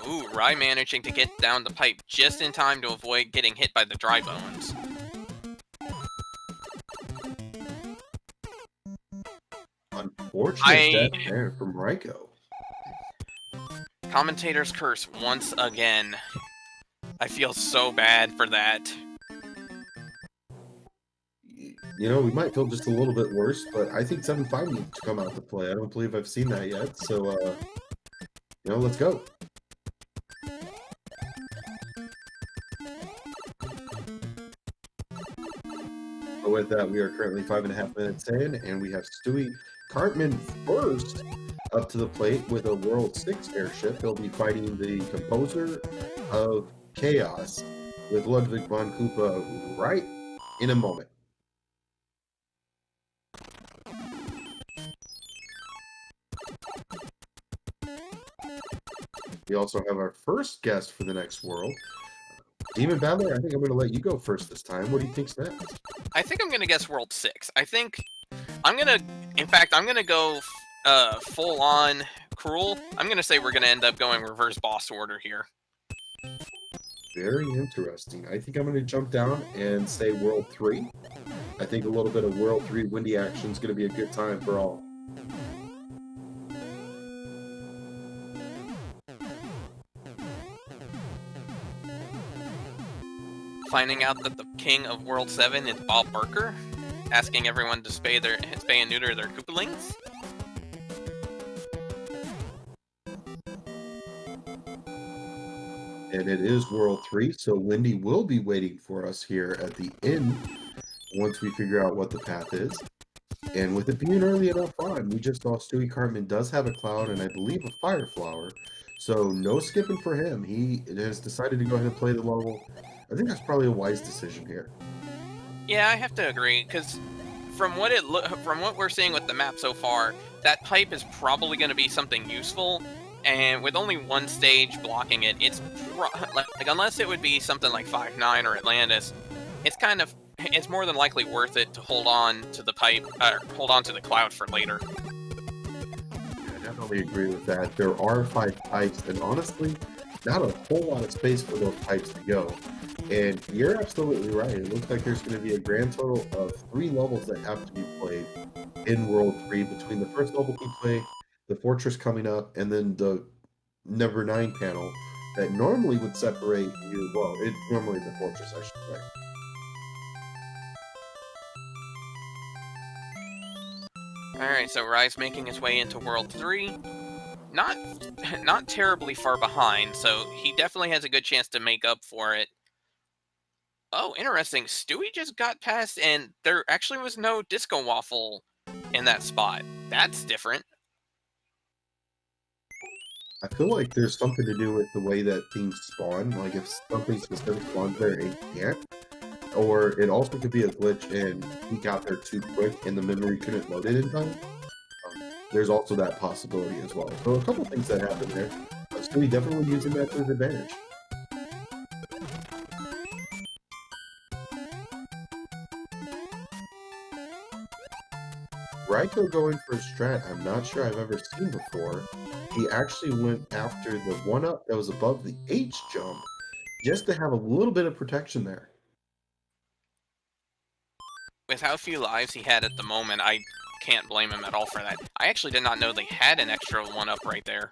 Ooh, Rai managing to get down the pipe just in time to avoid getting hit by the dry bones. Unfortunate death there from Raiko. Commentator's curse once again. I feel so bad for that. You know, we might feel just a little bit worse, but I think 7-5 needs to come out to play. I don't believe I've seen that yet, so, you know, let's go. So with that, we are currently 5.5 minutes in, and we have Stewie Cartman first up to the plate with a World 6 airship. He'll be fighting the composer of Chaos with Ludwig von Koopa right in a moment. We also have our first guest for the next world. Demon Battler, I think I'm going to let you go first this time. What do you think's next? I think I'm going to guess World 6. I think I'm going to, in fact, I'm going to go full on cruel. I'm going to say we're going to end up going reverse boss order here. Very interesting. I think I'm going to jump down and say World 3. I think a little bit of World 3 windy action is going to be a good time for all. Finding out that the king of World 7 is Bob Barker, asking everyone to spay and neuter their Koopalings. And it is World 3, so Wendy will be waiting for us here at the end once we figure out what the path is. And with it being early enough on, we just saw Stewie Cartman does have a cloud and I believe a fire flower. So no skipping for him. He has decided to go ahead and play the level. I think that's probably a wise decision here. Yeah, I have to agree, because from what we're seeing with the map so far, that pipe is probably going to be something useful. And with only one stage blocking it, it's like unless it would be something like 5-9 or Atlantis, it's more than likely worth it to hold on to the pipe, hold on to the cloud for later. I definitely agree with that. There are 5 pipes, and honestly, not a whole lot of space for those pipes to go. And you're absolutely right. It looks like there's going to be a grand total of 3 levels that have to be played in World 3 between the first level we play, the fortress coming up, and then the number 9 panel that normally would separate you. Well, it's normally the fortress, I should say. Alright, so Rai's making his way into World 3. Not terribly far behind, so he definitely has a good chance to make up for it. Oh, interesting. Stewie just got past, and there actually was no Disco Waffle in that spot. That's different. I feel like there's something to do with the way that things spawn. Like if something specific spawns there, it can't. Or it also could be a glitch and he got there too quick and the memory couldn't load it in time. There's also that possibility as well. So a couple things that happen there. Stewie definitely using that to his advantage. Raiko going for a strat I'm not sure I've ever seen before. He actually went after the 1-up that was above the H jump just to have a little bit of protection there. With how few lives he had at the moment, I can't blame him at all for that. I actually did not know they had an extra 1-up right there.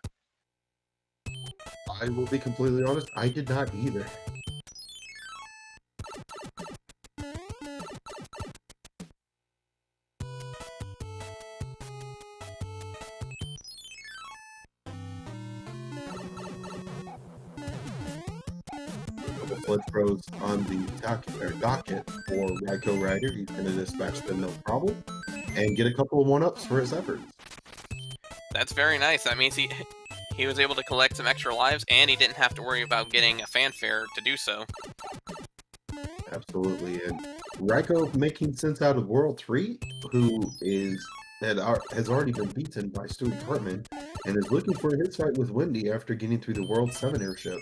I will be completely honest, I did not either. Blood throws on the docket for RaikouRider. He's going to dispatch them no problem and get a couple of 1-ups for his efforts. That's very nice. That means he was able to collect some extra lives, and he didn't have to worry about getting a fanfare to do so. Absolutely. And Raiko making sense out of World 3, who has already been beaten by Stewie Cartman and is looking for his fight with Wendy after getting through the World 7 airship.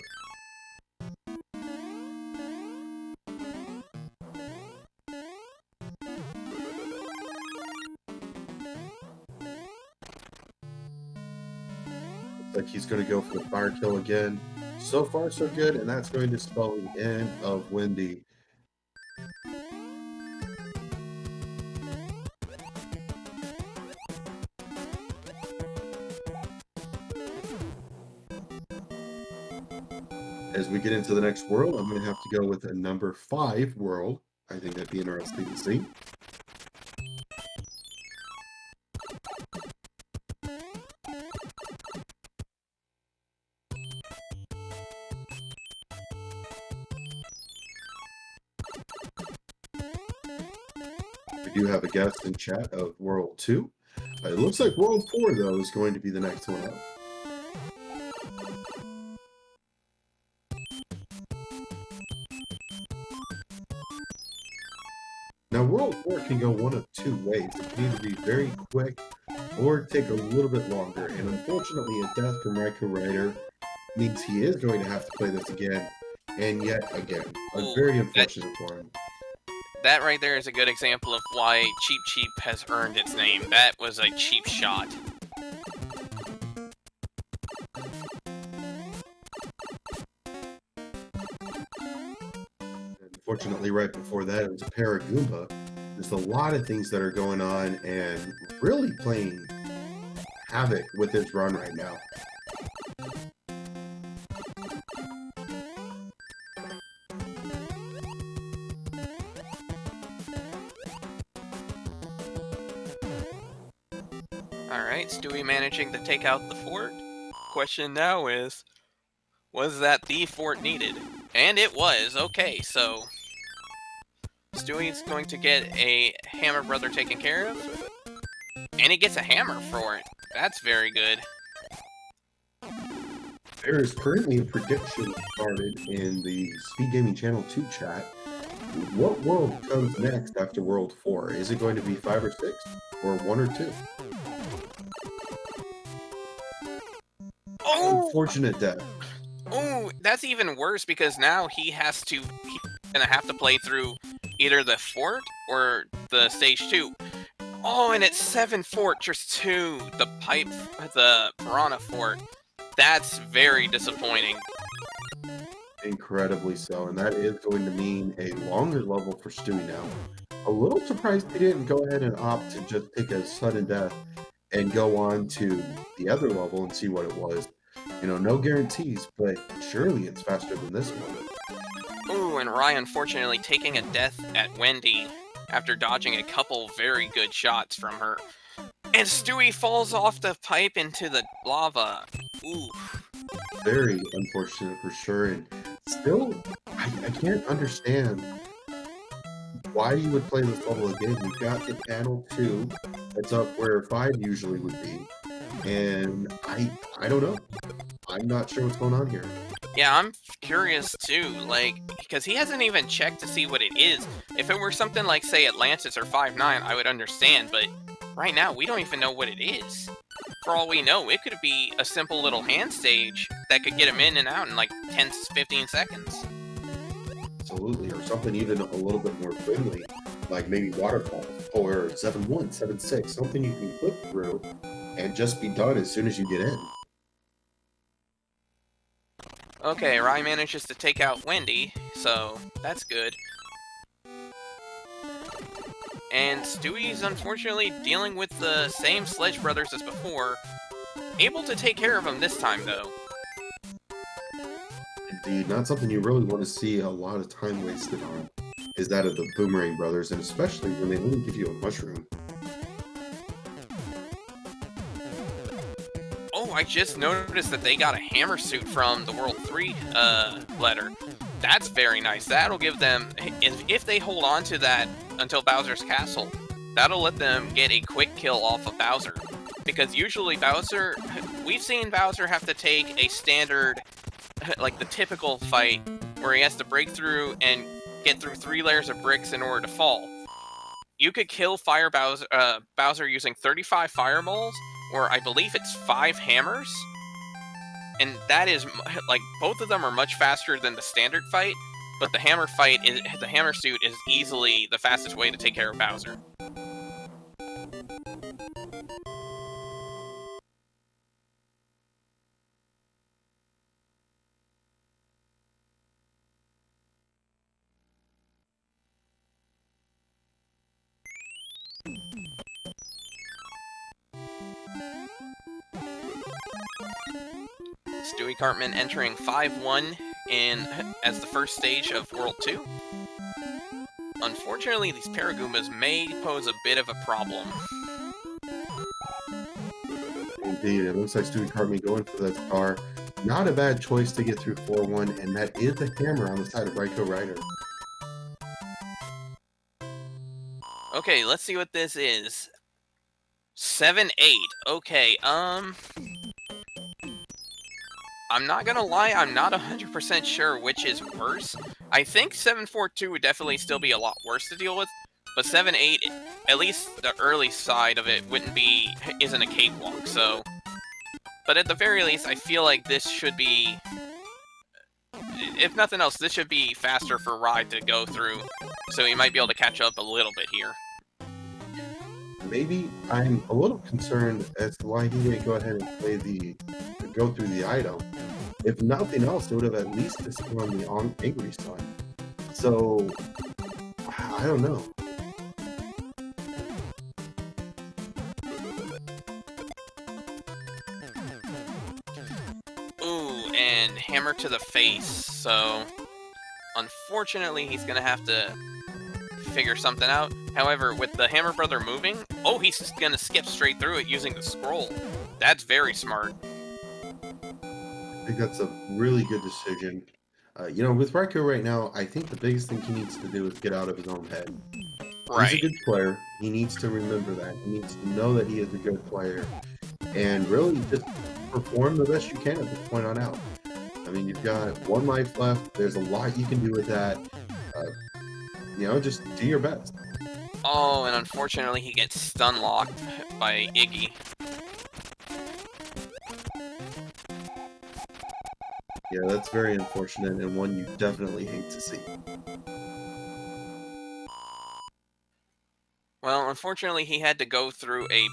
Like he's going to go for the fire kill again. So far, so good, and that's going to spell the end of Wendy. As we get into the next world, I'm going to have to go with a number 5 world. I think that'd be interesting to see. We do have a guest in chat of World 2. It looks like World 4, though, is going to be the next one up. Now, World 4 can go one of two ways. It can either be very quick or take a little bit longer. And unfortunately, a death from RaikouRider means he is going to have to play this again and yet again. Very unfortunate for him. That right there is a good example of why Cheap Cheap has earned its name. That was a cheap shot. Unfortunately, right before that, it was a Paragoomba. There's a lot of things that are going on and really playing havoc with his run right now. Alright, Stewie managing to take out the fort. Question now is, was that the fort needed? And it was. Okay, so Stewie's going to get a hammer brother taken care of. And he gets a hammer for it. That's very good. There is currently a prediction started in the SpeedGaming Channel 2 chat. What world comes next after World 4? Is it going to be 5 or 6? Or 1 or 2? Oh! Unfortunate death. Oh, that's even worse because now he's gonna have to play through either the fort or the stage 2. Oh, and it's 7 Fortress 2, the Piranha Fort. That's very disappointing. Incredibly so, and that is going to mean a longer level for Stewie now. A little surprised he didn't go ahead and opt to just pick a sudden death and go on to the other level and see what it was. You know, no guarantees, but surely it's faster than this one. Ooh, and Ryan unfortunately taking a death at Wendy after dodging a couple very good shots from her. And Stewie falls off the pipe into the lava. Ooh. Very unfortunate for sure, and still, I can't understand why you would play this level again. You've got the panel 2, that's up where 5 usually would be, and I don't know. I'm not sure what's going on here. Yeah, I'm curious too, like, because he hasn't even checked to see what it is. If it were something like, say, Atlantis or 5-9, I would understand, but right now, we don't even know what it is. For all we know, it could be a simple little hand stage that could get him in and out in like 10 to 15 seconds. Absolutely, or something even a little bit more friendly, like maybe Waterfall, or 7-1, 7-6, something you can click through and just be done as soon as you get in. Okay, Rye manages to take out Wendy, so that's good. And Stewie's unfortunately dealing with the same Sledge Brothers as before. Able to take care of him this time, though. Indeed, not something you really want to see a lot of time wasted on, is that of the Boomerang Brothers, and especially when they only give you a mushroom. Oh, I just noticed that they got a hammer suit from the World 3 letter. That's very nice. That'll give them, if they hold on to that until Bowser's Castle, that'll let them get a quick kill off of Bowser. Because usually Bowser, we've seen Bowser have to take a standard, like the typical fight, where he has to break through and get through 3 layers of bricks in order to fall. You could kill Bowser using 35 fireballs, or I believe it's 5 hammers. And that is, like, both of them are much faster than the standard fight, but the hammer suit is easily the fastest way to take care of Bowser. Stewie Cartman entering 5-1 as the first stage of World 2. Unfortunately, these Paragoombas may pose a bit of a problem. Indeed, it looks like Stewie Cartman going for that star. Not a bad choice to get through 4-1, and that is the hammer on the side of RaikouRider. Okay, let's see what this is. 7-8. Okay, I'm not gonna lie, I'm not 100% sure which is worse. I think 7-4-2 would definitely still be a lot worse to deal with, but 7-8, at least the early side of it isn't a cakewalk, so... But at the very least, I feel like this should be... If nothing else, this should be faster for Ride to go through, so he might be able to catch up a little bit here. Maybe I'm a little concerned as to why he didn't go ahead and go through the item. If nothing else, it would have at least disarmed the angry son. So, I don't know. Ooh, and hammer to the face, so... Unfortunately, he's gonna have to figure something out. However, with the Hammer Brother moving... Oh, he's gonna skip straight through it using the scroll. That's very smart. I think that's a really good decision. You know, with Raikou right now, I think the biggest thing he needs to do is get out of his own head. Right. He's a good player. He needs to remember that. He needs to know that he is a good player. And really just perform the best you can at this point on out. I mean, you've got 1 life left. There's a lot you can do with that. You know, just do your best. Oh, and unfortunately he gets stun locked by Iggy. Yeah, that's very unfortunate and one you definitely hate to see. Well, unfortunately he had to go through he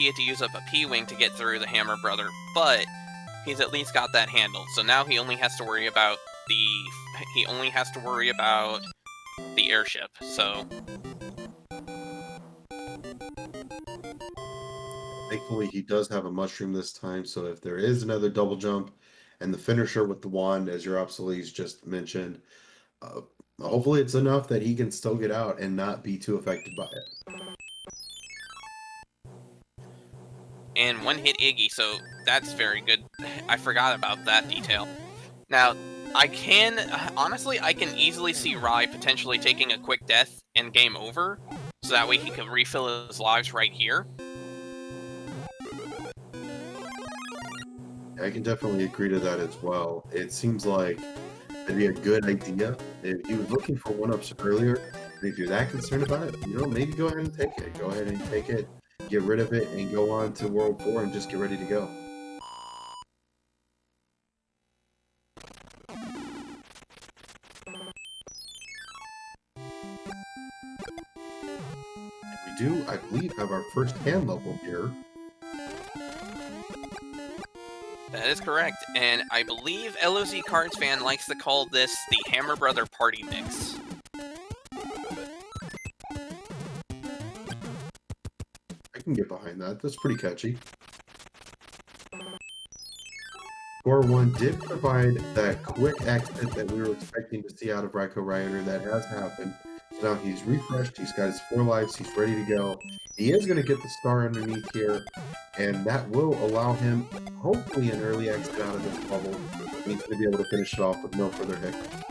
had to use up a P-Wing to get through the Hammer Brother, but he's at least got that handled. So now he only has to worry about the airship. So thankfully, he does have a mushroom this time, so if there is another double jump and the finisher with the wand, as your obsoletes just mentioned, hopefully it's enough that he can still get out and not be too affected by it. and one hit Iggy, so that's very good. I forgot about that detail. Now, honestly, I can easily see Rai potentially taking a quick death and game over, so that way he can refill his lives right here. I can definitely agree to that as well. It seems like it'd be a good idea. If he was looking for 1-ups earlier, and if you're that concerned about it, you know, maybe go ahead and take it. Go ahead and take it, get rid of it, and go on to World 4 and just get ready to go. We do, I believe, have our first hand level here. That is correct, and I believe LOZ Cards fan likes to call this the Hammer Brother Party Mix. I can get behind that. That's pretty catchy. Score 1 did provide that quick exit that we were expecting to see out of RaikouRider. That has happened. So now he's refreshed. He's got his 4 lives. He's ready to go. He is going to get the star underneath here, and that will allow him, hopefully, an early exit out of this bubble. He's going to be able to finish it off with no further hiccups.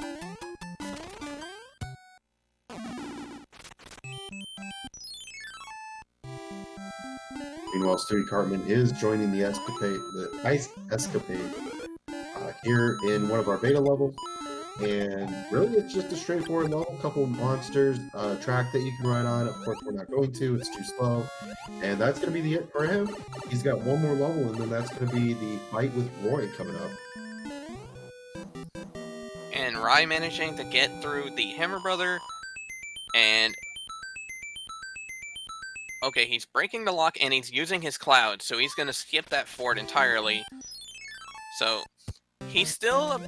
Meanwhile, Stewie Cartman is joining the Ice Escapade here in one of our beta levels. And really, it's just a straightforward level, couple of monsters, track that you can ride on. Of course, we're not going to, it's too slow. And that's going to be the it for him. He's got one more level, and then that's going to be the fight with Roy coming up. And Rai managing to get through the Hammer Brother, and... Okay, he's breaking the lock, and he's using his cloud, so he's going to skip that fort entirely. So... He's still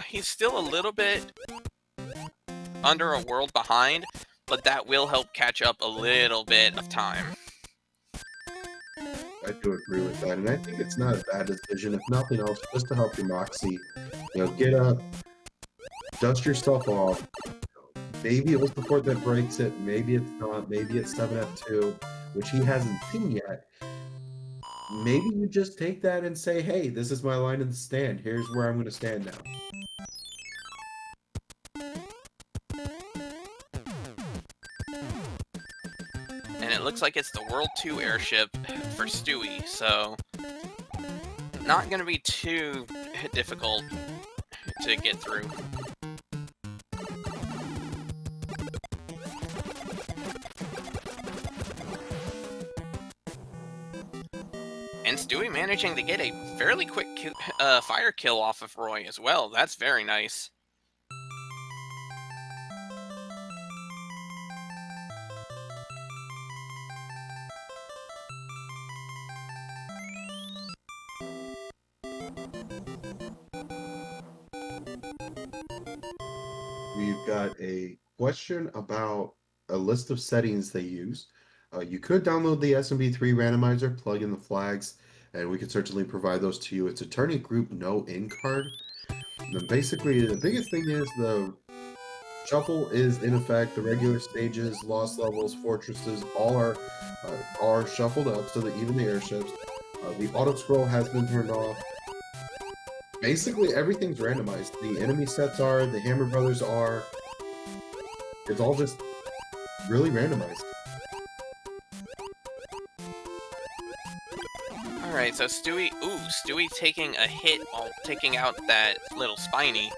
he's still a little bit under a world behind, but that will help catch up a little bit of time. I do agree with that, and I think it's not a bad decision. If nothing else, just to help your moxie. Get up, dust yourself off. Maybe it was the fort that breaks it. Maybe it's not. Maybe it's 7F2, which he hasn't seen yet. Maybe you just take that and say, hey, this is my line in the stand. Here's where I'm going to stand now. And it looks like it's the World 2 airship for Stewie, so not going to be too difficult to get through. And Stewie managing to get a fairly quick fire kill off of Roy as well. That's very nice. We've got a question about a list of settings they use. You could download the SMB3 Randomizer, plug in the flags, and we could certainly provide those to you. It's a tourney group no in card. And then basically, the biggest thing is the shuffle is in effect. The regular stages, lost levels, fortresses, all are shuffled up so that even the airships. The auto scroll has been turned off. Basically, everything's randomized. The enemy sets are, the Hammer Brothers are. It's all just really randomized. Alright, so Stewie taking a hit while taking out that little Spiny.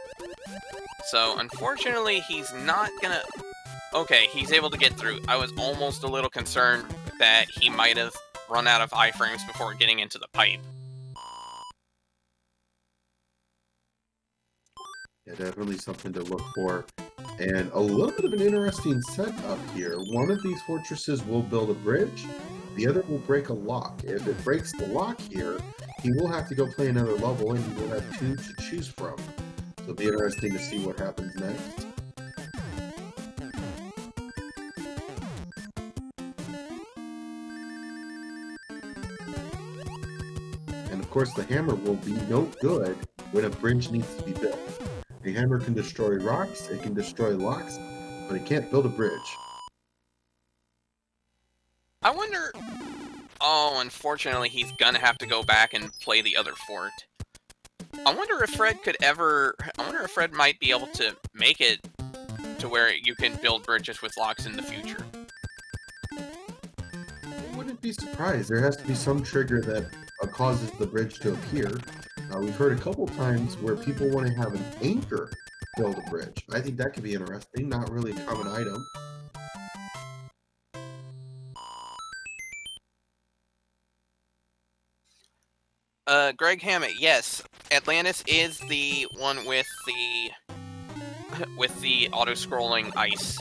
So, unfortunately, he's not gonna... Okay, he's able to get through. I was almost a little concerned that he might have run out of iframes before getting into the pipe. Yeah, definitely something to look for. And a little bit of an interesting setup here. One of these fortresses will build a bridge. The other will break a lock. If it breaks the lock here, he will have to go play another level, and he will have 2 to choose from. So it'll be interesting to see what happens next. And of course, the hammer will be no good when a bridge needs to be built. The hammer can destroy rocks, it can destroy locks, but it can't build a bridge. I wonder... Oh, unfortunately, he's gonna have to go back and play the other fort. I wonder if Fred could ever... I wonder if Fred might be able to make it to where you can build bridges with locks in the future. I wouldn't be surprised. There has to be some trigger that causes the bridge to appear. We've heard a couple times where people want to have an anchor build a bridge. I think that could be interesting. Not really a common item. Greg Hammett, yes. Atlantis is the one with the auto-scrolling ice.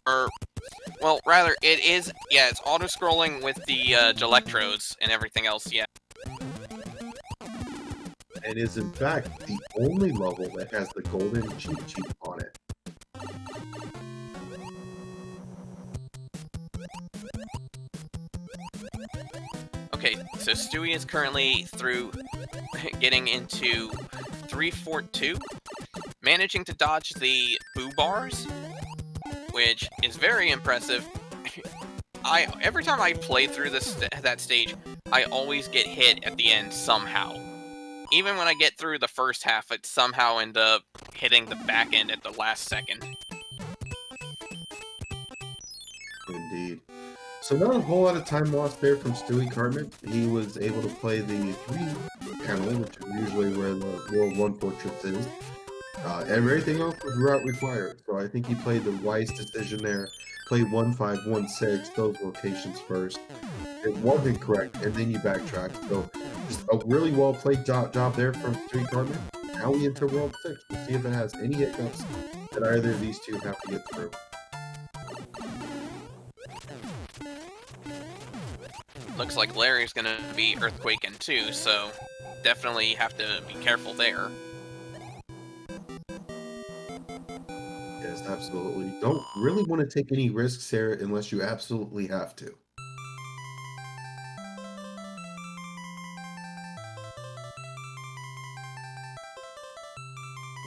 Or, well, rather, it is, yeah, it's auto-scrolling with the Gelectrodes and everything else, yeah. And is in fact the only level that has the golden cheat sheet on it. Okay, so Stewie is currently through getting into 3 Fort 2, managing to dodge the boo bars, which is very impressive. Every time I play through that stage, I always get hit at the end somehow. Even when I get through the first half, it somehow ends up hitting the back end at the last second. Indeed. So not a whole lot of time lost there from Stewie Cartman. He was able to play the 3 panel, which is usually where the World 1 Fortress is. And everything else was route required. So I think he played the wise decision there. Play 1-5, 1-6, those locations first. It wasn't correct, and then you backtrack. So just a really well played job there from Stewie Cartman. Now we enter World 6. We'll see if it has any hiccups that either of these two have to get through. Looks like Larry's gonna be earthquaking too, so definitely have to be careful there. Yes, absolutely. Don't really want to take any risks here unless you absolutely have to.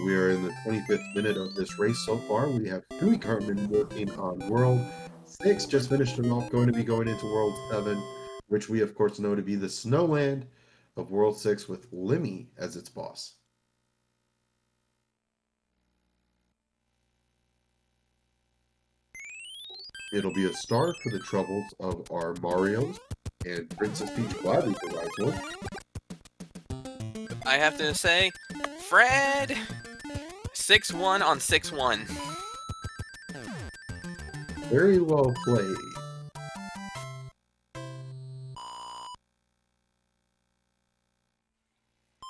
We are in the 25th minute of this race so far. We have Stewie Cartman working on World 6, just finished it off, going to be going into World 7, which we of course know to be the Snowland of World 6 with Lemmy as its boss. It'll be a star for the troubles of our Marios, and Princess Peach gladly provides one. I have to say, Fred, 6-1 on 6-1. Very well played.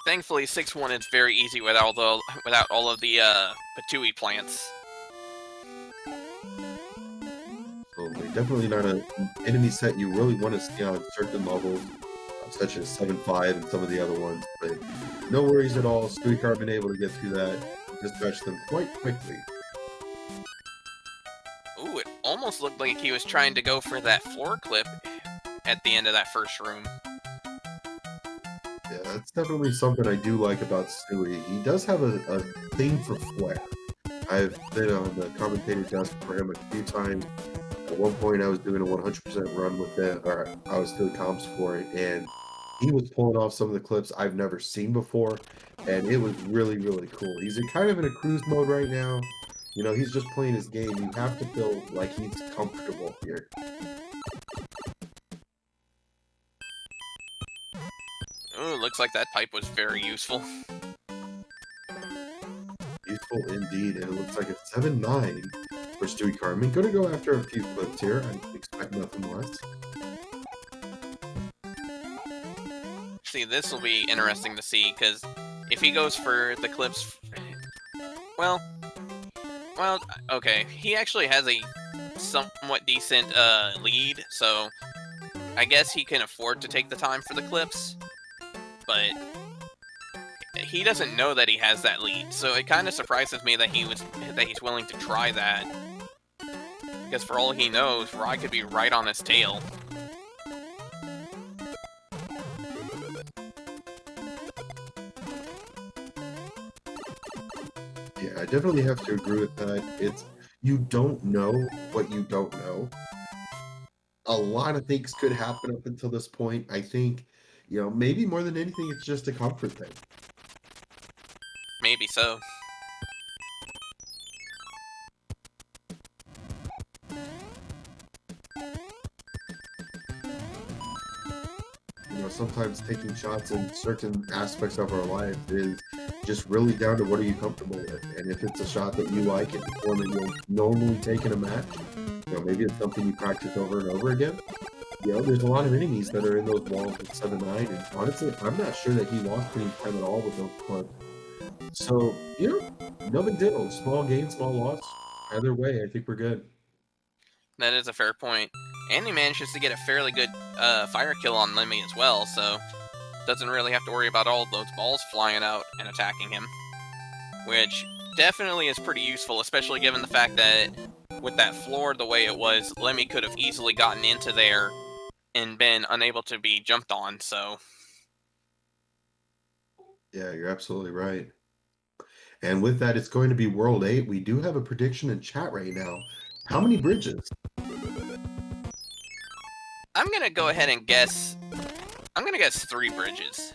Thankfully, 6-1 is very easy without all of the Patui plants. So they're definitely not an enemy set you really want to see on certain levels, such as 7-5 and some of the other ones. But no worries at all. Stewie Cartman able to get through that, dispatch them quite quickly. Ooh, it almost looked like he was trying to go for that floor clip at the end of that first room. Yeah, that's definitely something I do like about Stewie. He does have a thing for flair. I've been on the commentator desk for him a few times. At one point, I was doing a 100% run with it, or I was doing comps for it, and he was pulling off some of the clips I've never seen before, and it was really, really cool. He's kind of in a cruise mode right now. You know, he's just playing his game. You have to feel like he's comfortable here. Ooh, looks like that pipe was very useful. Useful indeed, and it looks like it's 7-9 for Stewie Cartman. Gonna go after a few clips here. I expect nothing less. See, this will be interesting to see, because if he goes for the clips... Well, okay. He actually has a somewhat decent lead, so I guess he can afford to take the time for the clips, but he doesn't know that he has that lead, so it kind of surprises me that he's willing to try that. Because for all he knows, Rai could be right on his tail. Yeah, I definitely have to agree with that. It's you don't know what you don't know. A lot of things could happen up until this point. I think, you know, maybe more than anything, it's just a comfort thing. Maybe so. You know, sometimes taking shots in certain aspects of our life is just really down to what are you comfortable with. And if it's a shot that you like, it's one that you'll normally take in a match, you know, maybe it's something you practice over and over again. You know, there's a lot of enemies that are in those walls with 7-9, and honestly, I'm not sure that he lost any time at all with those clips. So, you know, no big deal. Small gain, small loss. Either way, I think we're good. That is a fair point. And he manages to get a fairly good fire kill on Lemmy as well, so doesn't really have to worry about all those balls flying out and attacking him. Which definitely is pretty useful, especially given the fact that with that floor the way it was, Lemmy could have easily gotten into there and been unable to be jumped on, so... Yeah, you're absolutely right. And with that, it's going to be World 8. We do have a prediction in chat right now. How many bridges? I'm gonna go ahead and guess... I'm gonna guess 3 bridges.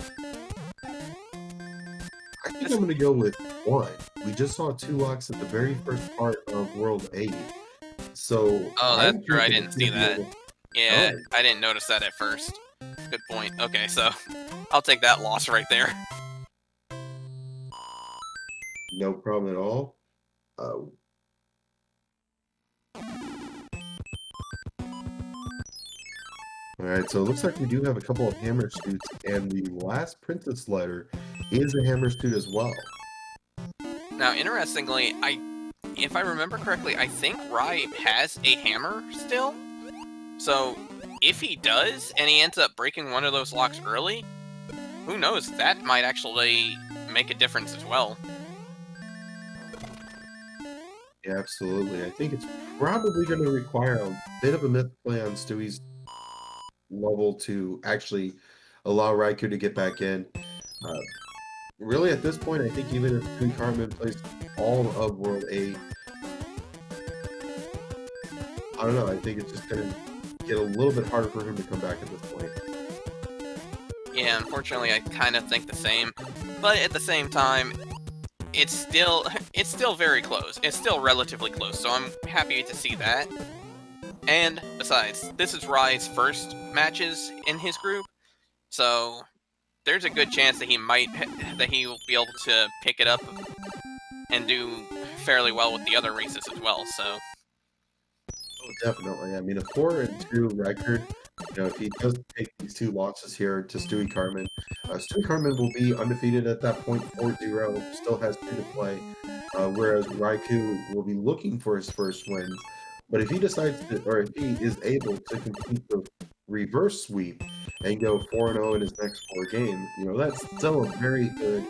I think I'm going to go with 1. We just saw 2 locks at the very first part of World 8. So... Oh, that's I'm true. I thinking didn't it's see gonna be that. able- Yeah, Oh. I didn't notice that at first. Good point. Okay, so I'll take that loss right there. No problem at all. All right, so it looks like we do have a couple of hammer suits, and the last princess letter is a hammer suit as well. Now, interestingly, if I remember correctly, I think Rai has a hammer still. So, if he does, and he ends up breaking one of those locks early, who knows, that might actually make a difference as well. Yeah, absolutely. I think it's probably going to require a bit of a misplay on Stewie's level to actually allow Raikou to get back in. really, at this point, I think even if Stewie Cartman plays all of World 8, I don't know. I think it's just going to get a little bit harder for him to come back at this point. Yeah, unfortunately, I kind of think the same. But at the same time, it's still very close. It's still relatively close, so I'm happy to see that. And besides, this is Rai's first matches in his group, so there's a good chance that he will be able to pick it up and do fairly well with the other races as well. So Oh, definitely. I mean, a 4-2 record. If he does take these 2 losses here to Stewie Cartman, Stewie Cartman will be undefeated at that point, 4-0. Still has 2 to play, whereas Raikou will be looking for his first wins. But if he decides to, or if he is able to complete the reverse sweep and go 4-0 in his next 4 games, that's still a very good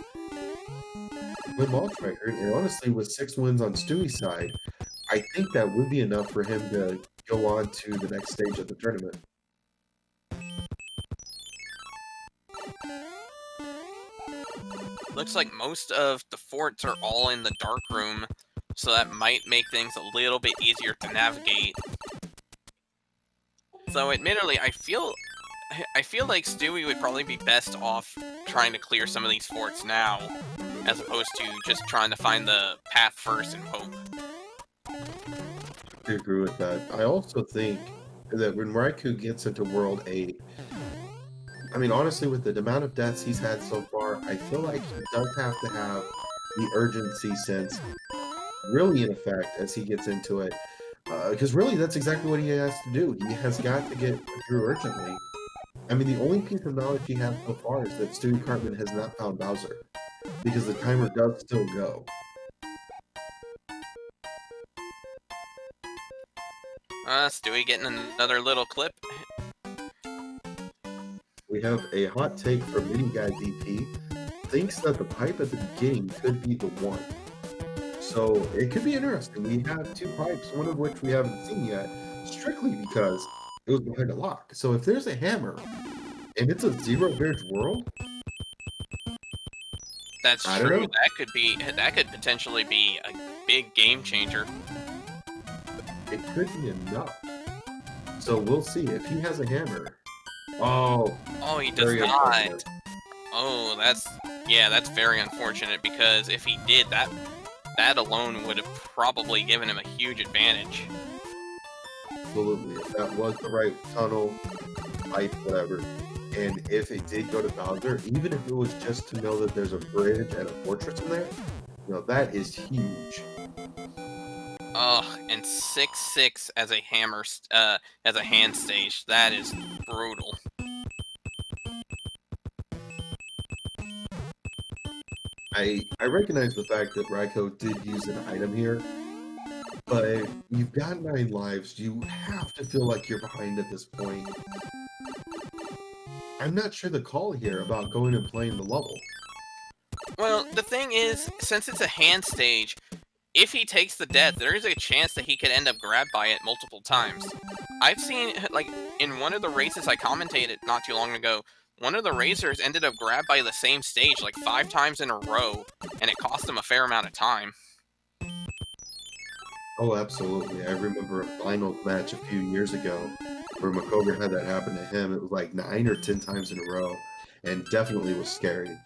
win-loss record. And honestly, with 6 wins on Stewie's side, I think that would be enough for him to go on to the next stage of the tournament. looks like most of the forts are all in the dark room, so that might make things a little bit easier to navigate. So admittedly, I feel like Stewie would probably be best off trying to clear some of these forts now, as opposed to just trying to find the path first and hope. I agree with that. I also think that when Raikou gets into World 8, I mean, honestly, with the amount of deaths he's had so far, I feel like he does have to have the urgency sense really in effect as he gets into it. Because really, that's exactly what he has to do. He has got to get through urgently. I mean, the only piece of knowledge he has so far is that Stewie Cartman has not found Bowser, because the timer does still go. Stewie getting another little clip. We have a hot take from Mini Guy DP. Thinks that the pipe at the beginning could be the one. So it could be interesting. We have 2 pipes, one of which we haven't seen yet, strictly because it was behind a lock. So if there's a hammer and it's a 0 bridge world, That's I don't true. know. That could potentially be a big game changer. It could be enough. So we'll see if he has a hammer. Oh, He does very not. unfortunate. Oh, that's very unfortunate, because if he did, that alone would have probably given him a huge advantage. Absolutely. If that was the right tunnel, pipe, whatever, and if it did go to Bowser, even if it was just to know that there's a bridge and a fortress in there, that is huge. Ugh, and 6-6 as a hammer, as a hand stage. That is brutal. I recognize the fact that Raikou did use an item here, but you've got 9 lives. You have to feel like you're behind at this point. I'm not sure the call here about going and playing the level. Well, the thing is, since it's a hand stage, if he takes the death, there is a chance that he could end up grabbed by it multiple times. I've seen, like, in one of the races I commentated not too long ago, one of the racers ended up grabbed by the same stage like 5 times in a row, and it cost him a fair amount of time. Oh, absolutely. I remember a finals match a few years ago where Makover had that happen to him. It was like 9 or 10 times in a row, and definitely was scary.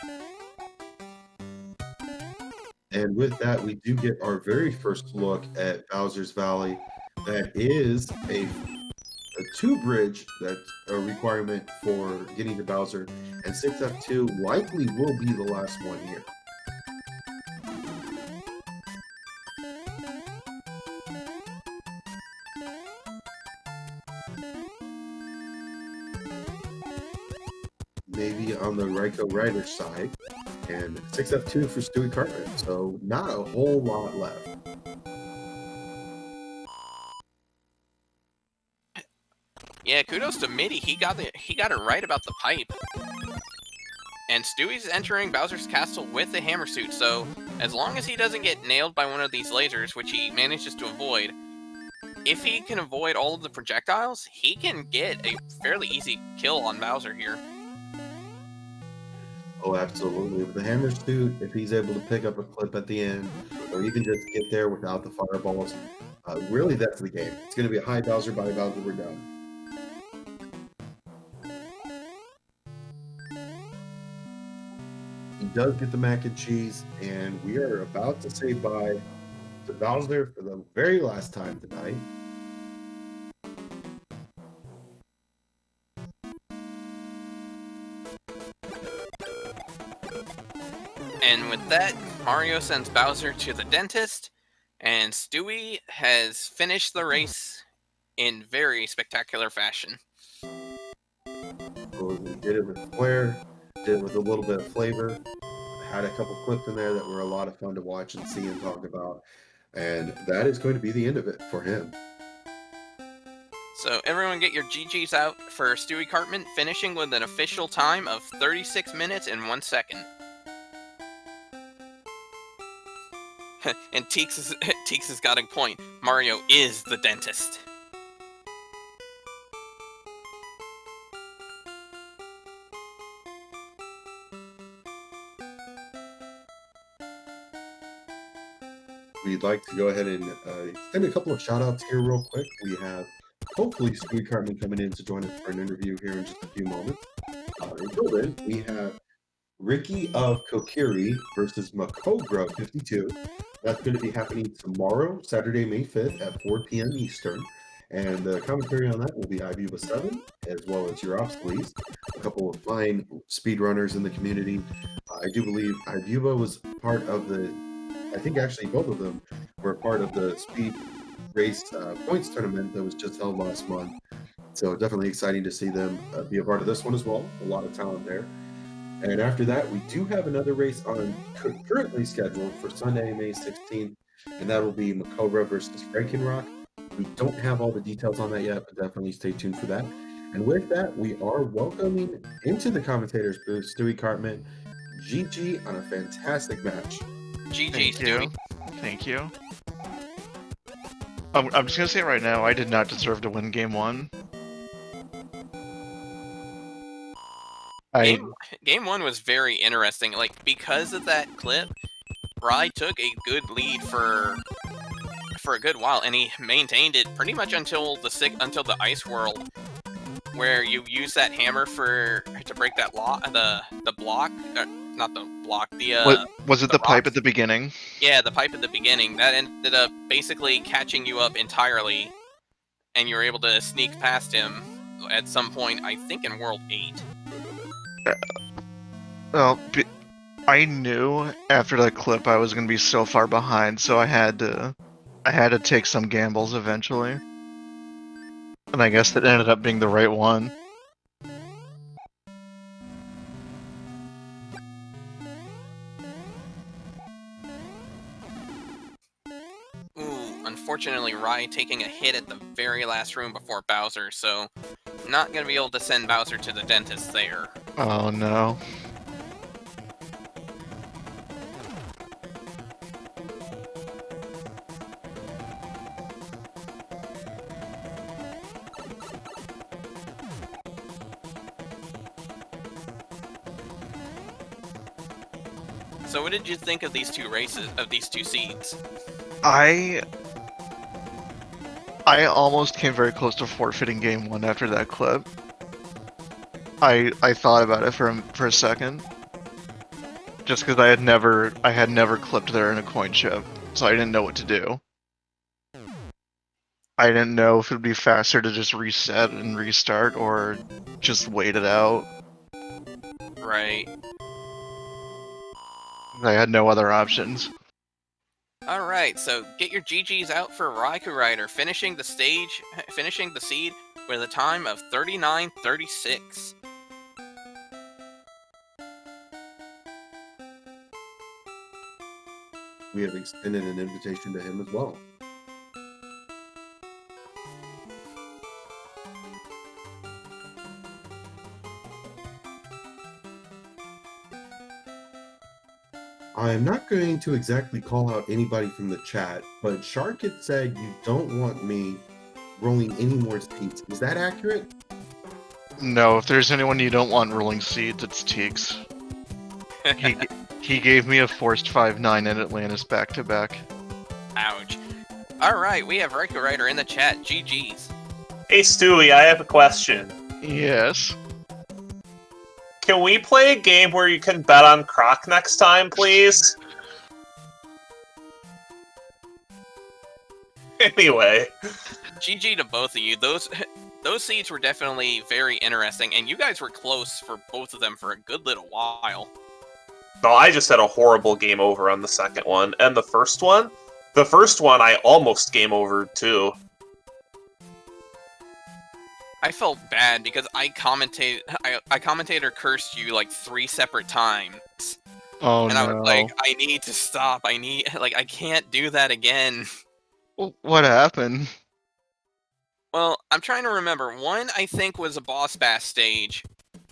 And with that, we do get our very first look at Bowser's Valley. That is a 2 bridge, that's a requirement for getting to Bowser, and 6F2 likely will be the last one here. Maybe on the RaikouRider side, and 6F2 for Stewie Cartman, so not a whole lot left. Yeah, kudos to Mitty. He got it right about the pipe. And Stewie's entering Bowser's castle with a hammer suit, so as long as he doesn't get nailed by one of these lasers, which he manages to avoid, if he can avoid all of the projectiles, he can get a fairly easy kill on Bowser here. Oh, absolutely. With the hammer suit, if he's able to pick up a clip at the end, or even just get there without the fireballs, really that's the game. It's going to be a high Bowser, by Bowser, we're done. He does get the mac and cheese, and we are about to say bye to Bowser for the very last time tonight. And with that, Mario sends Bowser to the dentist, and Stewie has finished the race in very spectacular fashion. So we did it with flair, did it with a little bit of flavor, had a couple clips in there that were a lot of fun to watch and see and talk about, and that is going to be the end of it for him. So everyone get your GGs out for Stewie Cartman, finishing with an official time of 36 minutes and 1 second. And Teeks has got a point. Mario is the dentist. We'd like to go ahead and extend a couple of shout outs here real quick. We have hopefully Stewie Cartman coming in to join us for an interview here in just a few moments. Until then, we have Ricky of Kokiri versus Macobra 52. That's going to be happening tomorrow, Saturday, May 5th at 4 p.m. Eastern. And the commentary on that will be Ibuba7, as well as your Please, a couple of fine speedrunners in the community. I do believe Ibuba was part of the, I think actually both of them were part of the speed race points tournament that was just held last month. So definitely exciting to see them be a part of this one as well. A lot of talent there. And after that, we do have another race currently scheduled for Sunday, May 16th, and that will be Macobra versus RaikouRider. We don't have all the details on that yet, but definitely stay tuned for that. And with that, we are welcoming into the commentators booth Stewie Cartman, GG on a fantastic match. GG, Stewie. Thank you. I'm just gonna say it right now, I did not deserve to win game one. Game one was very interesting. Like, because of that clip, Rai took a good lead for a good while, and he maintained it pretty much until the ice world, where you use that hammer to break that the block. Not the block. Was it the pipe rocks. at the beginning? Yeah, the pipe at the beginning. That ended up basically catching you up entirely, and you were able to sneak past him at some point, I think in World 8. Well, I knew after that clip I was going to be so far behind, so I had to take some gambles eventually. And I guess that ended up being the right one. Ooh, unfortunately, Rai taking a hit at the very last room before Bowser, so not going to be able to send Bowser to the dentist there. Oh no. So what did you think of these two races, of these two seeds? I almost came very close to forfeiting game one after that clip. I thought about it for a second, just because I had never clipped there in a coin chip, so I didn't know what to do. I didn't know if it would be faster to just reset and restart or just wait it out. Right. I had no other options. Alright, so get your GGs out for RaikouRider, finishing the seed with a time of 39:36. We have extended an invitation to him as well. I'm not going to exactly call out anybody from the chat, but Shark had said you don't want me rolling any more seats. Is that accurate? No, if there's anyone you don't want rolling seeds, it's Teeks. He he gave me a forced 5-9 in Atlantis back-to-back. Ouch. Alright, we have RaikouRider in the chat. GG's. Hey Stewie, I have a question. Yes. Can we play a game where you can bet on Croc next time, please? Anyway. GG to both of you. Those seeds were definitely very interesting, and you guys were close for both of them for a good little while. No, I just had a horrible game over on the second one. And the first one I almost game over too. I felt bad because I commentated or cursed you like 3 separate times. Oh And no. I was like, I need to stop. I can't do that again. What happened? Well, I'm trying to remember. One, I think, was a Boss Bass stage.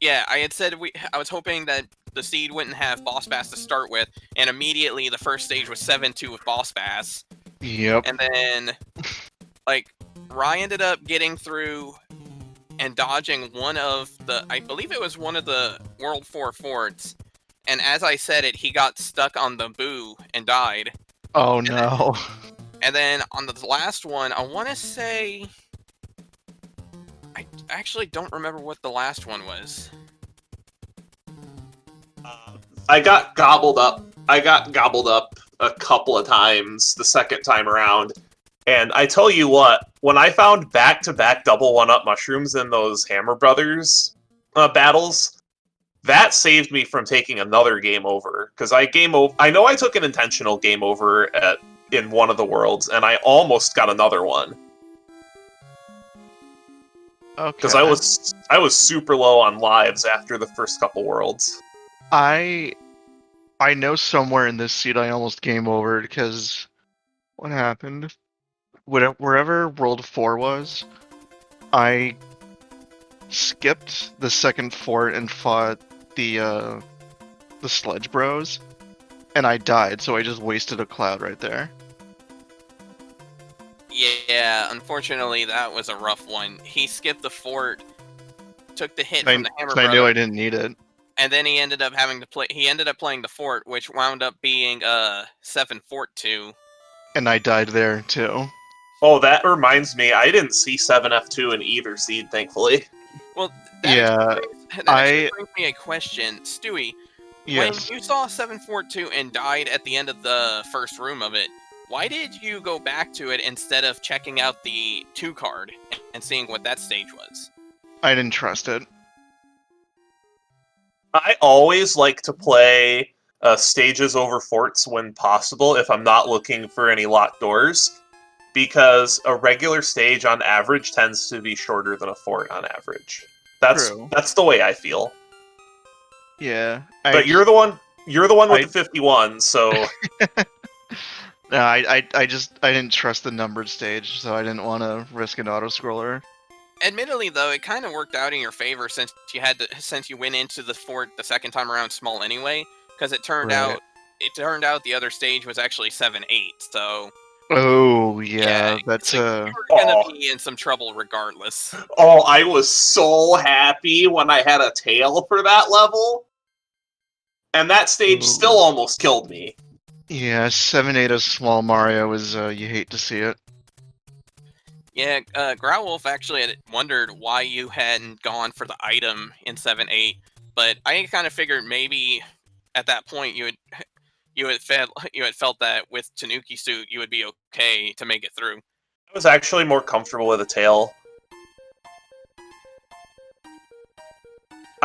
Yeah, I had said I was hoping that the seed wouldn't have Boss Bass to start with, and immediately the first stage was 7-2 with Boss Bass. Yep. And then, like, Rye ended up getting through and dodging one of the, I believe it was one of the World 4 forts. And as I said it, he got stuck on the boo and died. Oh no. And then on the last one, I want to say... I actually don't remember what the last one was. I got gobbled up. I got gobbled up a couple of times the second time around. And I tell you what, when I found back-to-back double one-up mushrooms in those Hammer Brothers battles, that saved me from taking another game over. Because I know I took an intentional game over in one of the worlds, and I almost got another one. Okay. Because I was super low on lives after the first couple worlds. I know somewhere in this seed I almost game over because what happened? Wherever World 4 was, I skipped the second fort and fought the Sledge Bros, and I died, so I just wasted a cloud right there. Yeah, unfortunately, that was a rough one. He skipped the fort, took the hit from the Hammer I knew Brother, I didn't need it. and then he ended up having to play. He ended up playing the fort, which wound up being 7 Fort 2. And I died there too. Oh, that reminds me, I didn't see 7F2 in either seed, thankfully. Well, Yeah, that actually brings me a question, Stewie. Yes. When you saw 7 Fort 2 and died at the end of the first room of it, why did you go back to it instead of checking out the 2 card and seeing what that stage was? I didn't trust it. I always like to play stages over forts when possible if I'm not looking for any locked doors, because a regular stage on average tends to be shorter than a fort on average. True. That's the way I feel. Yeah. But you're the one with the 51, so No, I didn't trust the numbered stage, so I didn't want to risk an auto scroller. Admittedly, though, it kind of worked out in your favor since you went into the fort the second time around small anyway, because it turned out the other stage was actually 7-8. So Oh yeah, that's you were gonna be in some trouble regardless. oh, I was so happy when I had a tail for that level, and that stage still almost killed me. Yeah, 7-8 of small Mario is you hate to see it. Yeah, Growlwolf actually had wondered why you hadn't gone for the item in 7-8, but I kind of figured maybe at that point you had felt that with Tanuki suit you would be okay to make it through. I was actually more comfortable with a tail.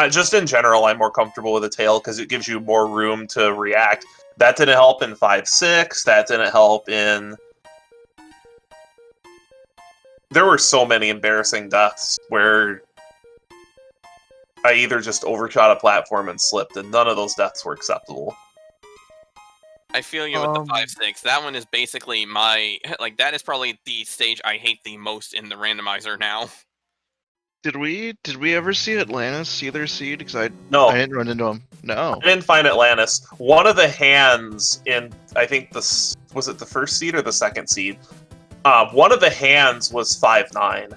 Just in general, I'm more comfortable with a tail because it gives you more room to react. That didn't help in 5-6. That didn't help in... There were so many embarrassing deaths where I either just overshot a platform and slipped, and none of those deaths were acceptable. I feel you with the 5-6. That one is basically that is probably the stage I hate the most in the randomizer now. Did we ever see Atlantis either seed? Because I didn't run into him. No. I didn't find Atlantis. One of the hands in, I think was it the first seed or the second seed? One of the hands was 5-9.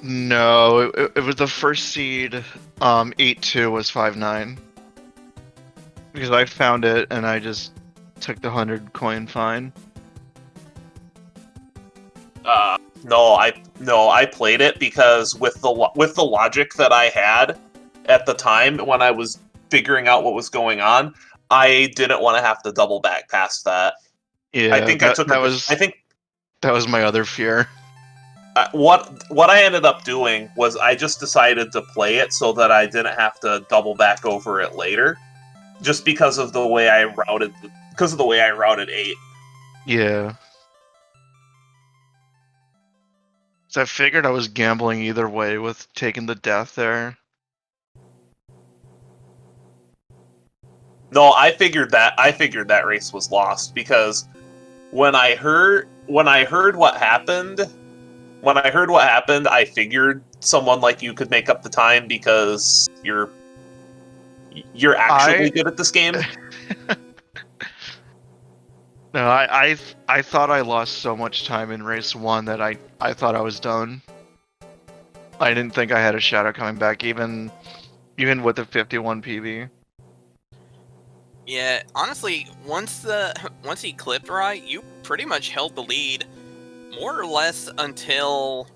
No, it was the first seed. 8-2 was 5-9. Because I found it and I just took the 100 coin fine. No, I played it because with the logic that I had at the time when I was figuring out what was going on, I didn't want to have to double back past that. Yeah, I think that was my other fear. What I ended up doing was I just decided to play it so that I didn't have to double back over it later, just because of the way I routed 8. Yeah. So I figured I was gambling either way with taking the death there. No, I figured that race was lost because when I heard what happened, I figured someone like you could make up the time because you're actually good at this game. No, I thought I lost so much time in race 1 that I thought I was done. I didn't think I had a shadow coming back, even with the 51 PB. Yeah, honestly, once he clipped right, you pretty much held the lead, more or less until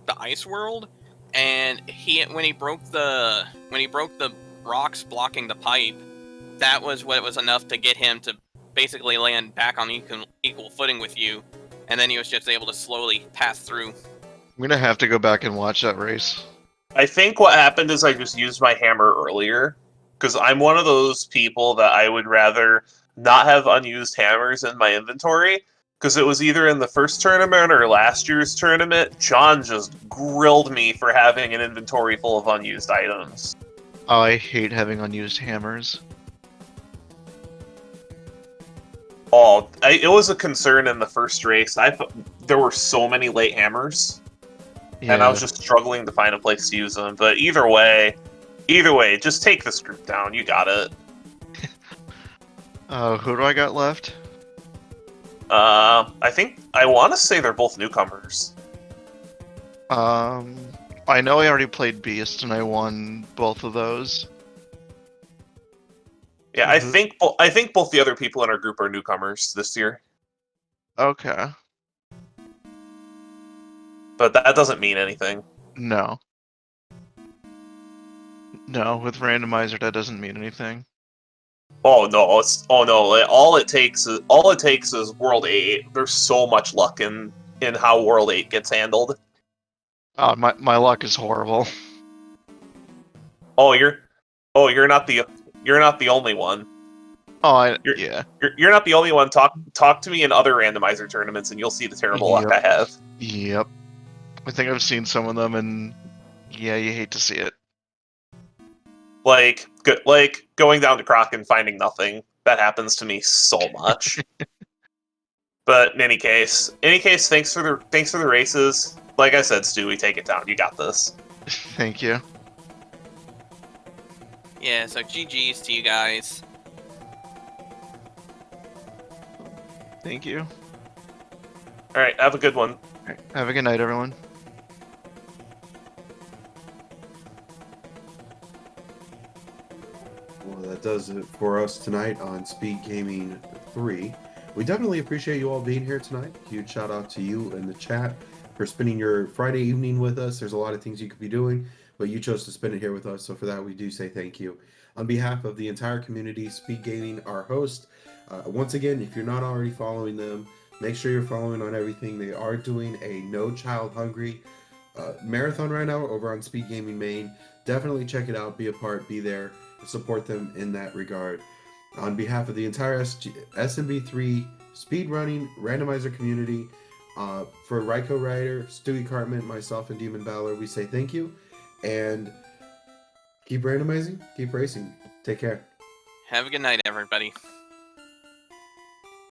the ice world, and when he broke the rocks blocking the pipe, that was what was enough to get him to basically land back on equal footing with you, and then he was just able to slowly pass through. I'm gonna have to go back and watch that race. I think what happened is I just used my hammer earlier, because I'm one of those people that I would rather not have unused hammers in my inventory, because it was either in the first tournament or last year's tournament. John just grilled me for having an inventory full of unused items. Oh, I hate having unused hammers. Oh, it was a concern in the first race. There were so many late hammers, and I was just struggling to find a place to use them. But either way, just take this group down. You got it. Who do I got left? I want to say they're both newcomers. I know I already played Beast and I won both of those. Yeah, I think both the other people in our group are newcomers this year. Okay. But that doesn't mean anything. No. No, with randomizer that doesn't mean anything. Oh no! All it takes is World 8. There's so much luck in how World 8 gets handled. Oh, my luck is horrible. Oh, you're not the only one. Oh, You're not the only one. Talk to me in other randomizer tournaments, and you'll see the terrible luck I have. Yep. I think I've seen some of them, and yeah, you hate to see it. Like going down to Croc and finding nothing. That happens to me so much. But in any case, thanks for the races. Like I said, Stewie, take it down. You got this. Thank you. Yeah, so GG's to you guys. Thank you. All right, have a good one. Right, have a good night, everyone. Well, that does it for us tonight on SpeedGaming 3. We definitely appreciate you all being here tonight. Huge shout out to you in the chat for spending your Friday evening with us. There's a lot of things you could be doing, but you chose to spend it here with us. So for that, we do say thank you. On behalf of the entire community, SpeedGaming, our host, once again, if you're not already following them, make sure you're following on everything. They are doing a No Child Hungry marathon right now over on SpeedGaming Main. Definitely check it out, be a part, be there, support them in that regard. On behalf of the entire SMB3 speedrunning randomizer community, for RaikouRider, Stewie Cartman, myself, and Demon Valor, we say thank you, and keep randomizing, keep racing. Take care. Have a good night, everybody.